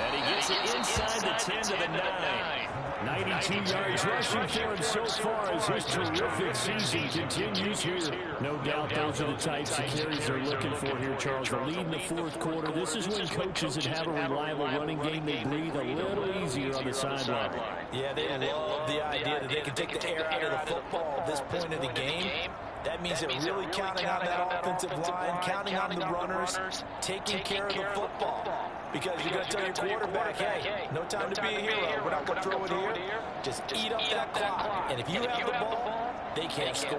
And he gets it inside the 10 to the 9. 92 yards rushing for him so far as his terrific season continues here. No doubt those are the types of carries they're looking for here, Charles. The lead in the fourth quarter. This is when coaches that have a reliable running game, they breathe a little easier on the sideline. Yeah, they love the idea that they can take the air out of the football at this point of the game. That means they're really counting on that offensive line, counting on the runners, taking care of the football. Because you're going to tell your quarterback, hey, no time to be a hero. We're not going to throw it here. Just eat up that clock. And if you have the ball, they can't score.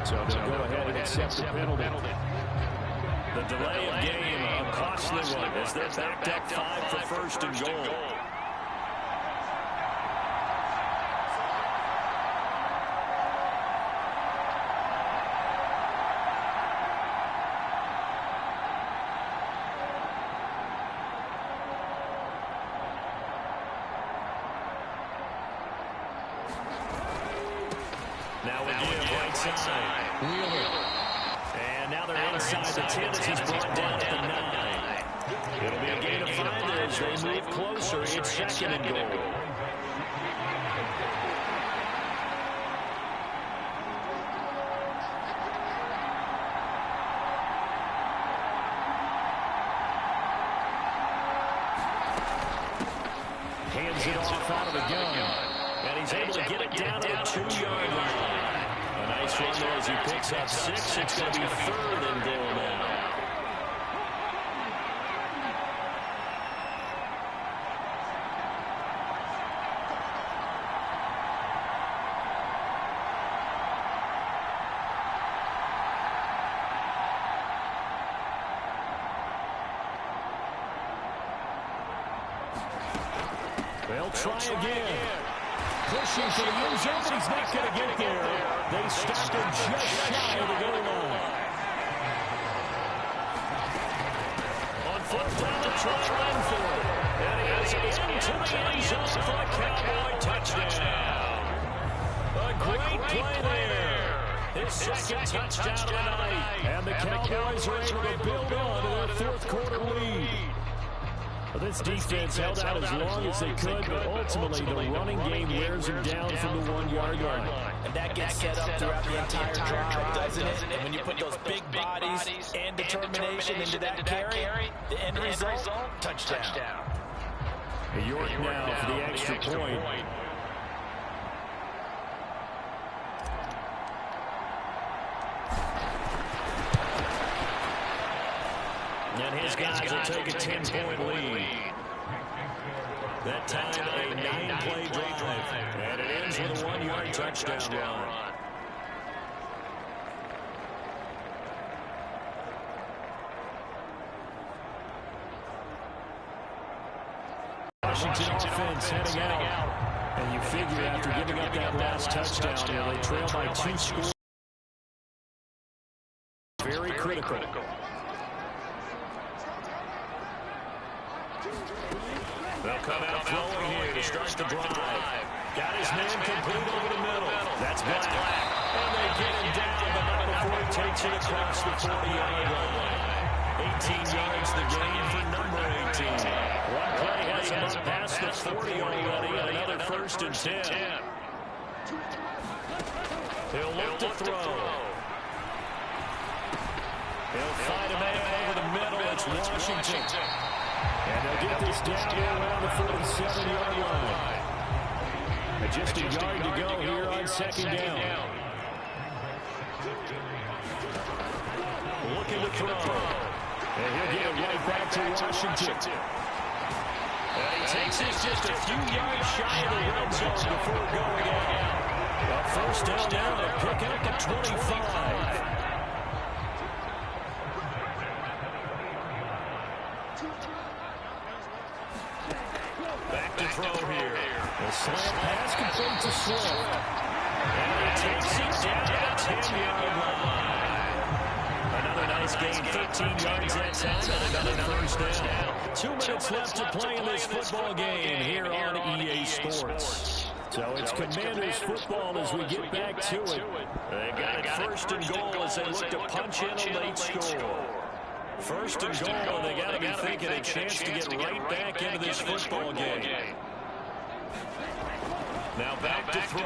So they'll go ahead and accept the penalty. The delay of game, a costly one, as they're backed up 5 for first and goal. Now again, right side. Wheeler. And now they're inside the 10 as he's brought down at the 9. It'll be a gain of 5 as they move closer. It's second and goal. Hands it off out of the gun. And he's able to get it down to the 2-yard line. A nice run there as he picks up 6. It's going to be third and goal now. They'll try again. Pushing for the end zone, but he's not going to get there. They stopped him just shy of the goal line. On fourth down, they'll try to run for it. And he is into the end zone for a Cowboy touchdown. A great play there. His second touchdown of the night. And the Cowboys are able to build on to their fourth quarter lead. Well, this defense held out as long as they could, but ultimately the running game wears them down from the 1-yard line. And that gets set up throughout the entire drive, doesn't it? And when you put those big bodies and determination into that carry, the end result, touchdown. York now for the extra point. And his guys will take a 10-point lead. That time, a 9-play drive. And it ends with a 1-yard touchdown run. Washington offense heading out. And you figure after giving up that last touchdown, they trail by 2 scores. Very critical. They'll come out throwing here to start the drive. Got his man complete over the middle. That's Black. And they get him down, but not before he takes it across the 40-yard line. 18 yards the gain for number 18. One play has him up past the 40 already, and another 1st and 10. He'll look to throw. He'll find a man over the middle. It's Washington. And they'll get this down here around the 47-yard line. And just a yard to go here on 2nd down. Looking to throw. And he'll get it right back to Washington. And he takes this just a few yards shy of the red zone before going out. A 1st down now to pick up the 25. Back to throw here. The slant pass complete to Swift. And he takes it down to the 10-yard line. Another nice gain, 13 yards that time, and another 1st down. 2 minutes left to play in this football game here on EA Sports. So it's Commanders football as we get back to it. They've got it 1st and goal as they look to punch in a late score. 1st and goal, and they got to be thinking a chance to get right back into this football game. Now back to throw.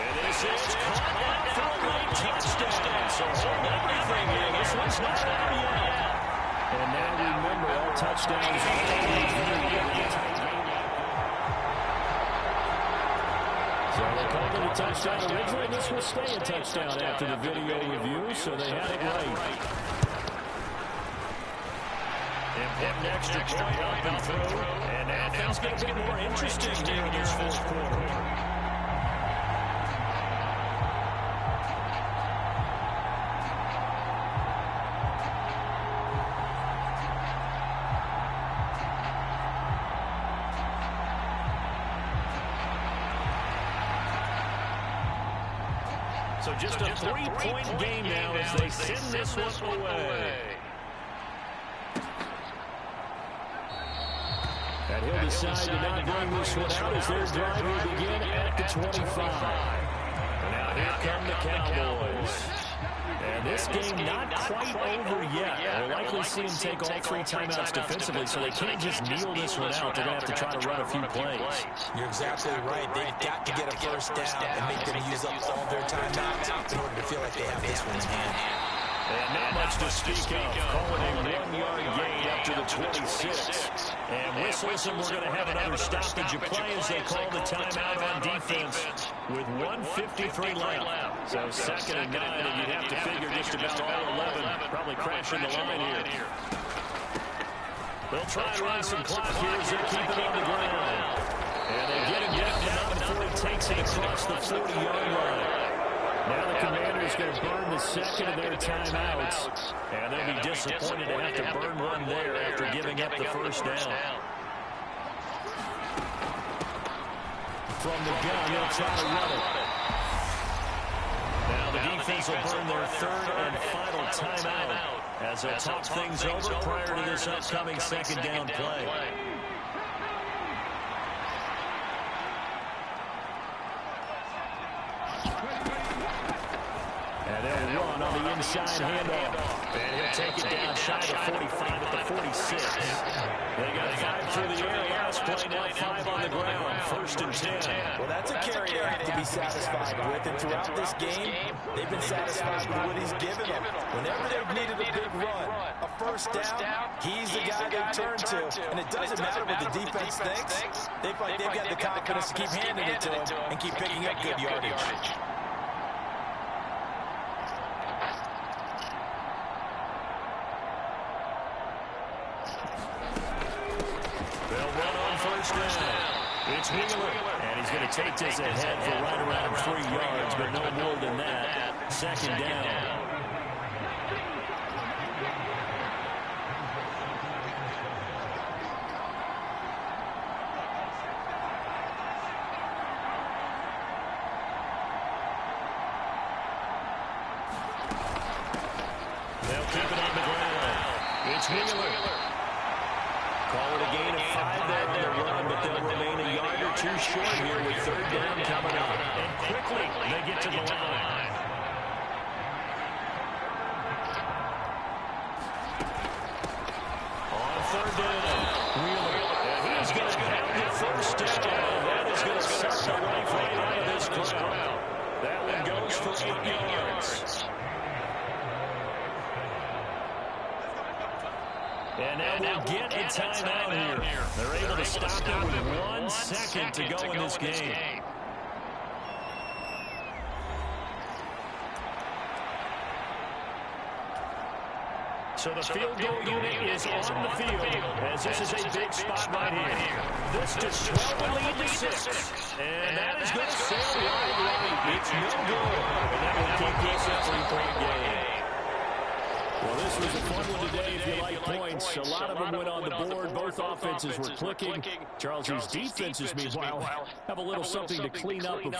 And this is caught for a late touchdown. So hold everything here. This one's not out yet. And now remember, all touchdowns are so they called it a touchdown originally. This will stay a touchdown after the video review, so they had it right. Important extra point up and through. And now things get a bit more interesting here in this 4th quarter. So just a 3-point game now as they send this one away. And he'll decide to not bring this one out as their drive will begin at the 25. Now here come the Cowboys. And this game not quite over yet. We'll likely see him take all 3 timeouts defensively, so they can't just kneel this one out. They're going to have to try to run a few plays. You're exactly right. They've got to get a 1st down and make them use up all their timeouts in order to feel like they have this one in hand. And not much to speak of. Calling a 1-yard gain up to the 26. And whistles, and we're going to have another stoppage of play as they call the timeout on defense with 1:53 left. So 2nd and 9, and you'd have to figure just about all 11 probably crashing the line here. They'll try and run some clock here as they keep it on the ground. And they get him down to not before he takes it across the 40-yard line. Now the Commanders going to burn the 2nd of their timeouts, and they'll be disappointed to have to burn one there after giving up the 1st down. From the gun, they'll try to run it. Now the defense will burn their 3rd and final timeout as they'll talk things over prior to this upcoming 2nd down play. And they'll run on the inside handoff. And he'll take it down shy of 45 at the 46. They got 5 through the air last play, now 5 on the ground. 1st and 10. Well, that's a carry they have to be satisfied with. And throughout this game, they've been satisfied with what he's given them. Whenever they've needed a big run, a 1st down, he's the guy they turn to. And it doesn't matter what the defense thinks. They've got the confidence to keep handing it to him and keep picking up good yardage. It's Wheeler, and he's going to take this ahead for right around 3 yards, but no more than that. 2nd down. It's Wheeler. Call it a gain of 5 there on the run, but they'll remain a yard or two short here with third down coming up. And quickly, they get to the line. On third down, Wheeler. And he's going to pound it first down. That is going to suck the life right out of this crowd. That one goes for 8 yards. And now we'll get a timeout here. They're able to stop it with 1 second to go in this game. So the field goal unit is on the field, as this is a big spot right here. This just 12 will lead to 6. And that is going to sail right. It's no good. And that will keep this a 3-point game. Well, this was a fun one today if you like points. A lot of them went on the board. Both offenses were clicking. Charles's defenses, meanwhile, have a little something to clean up before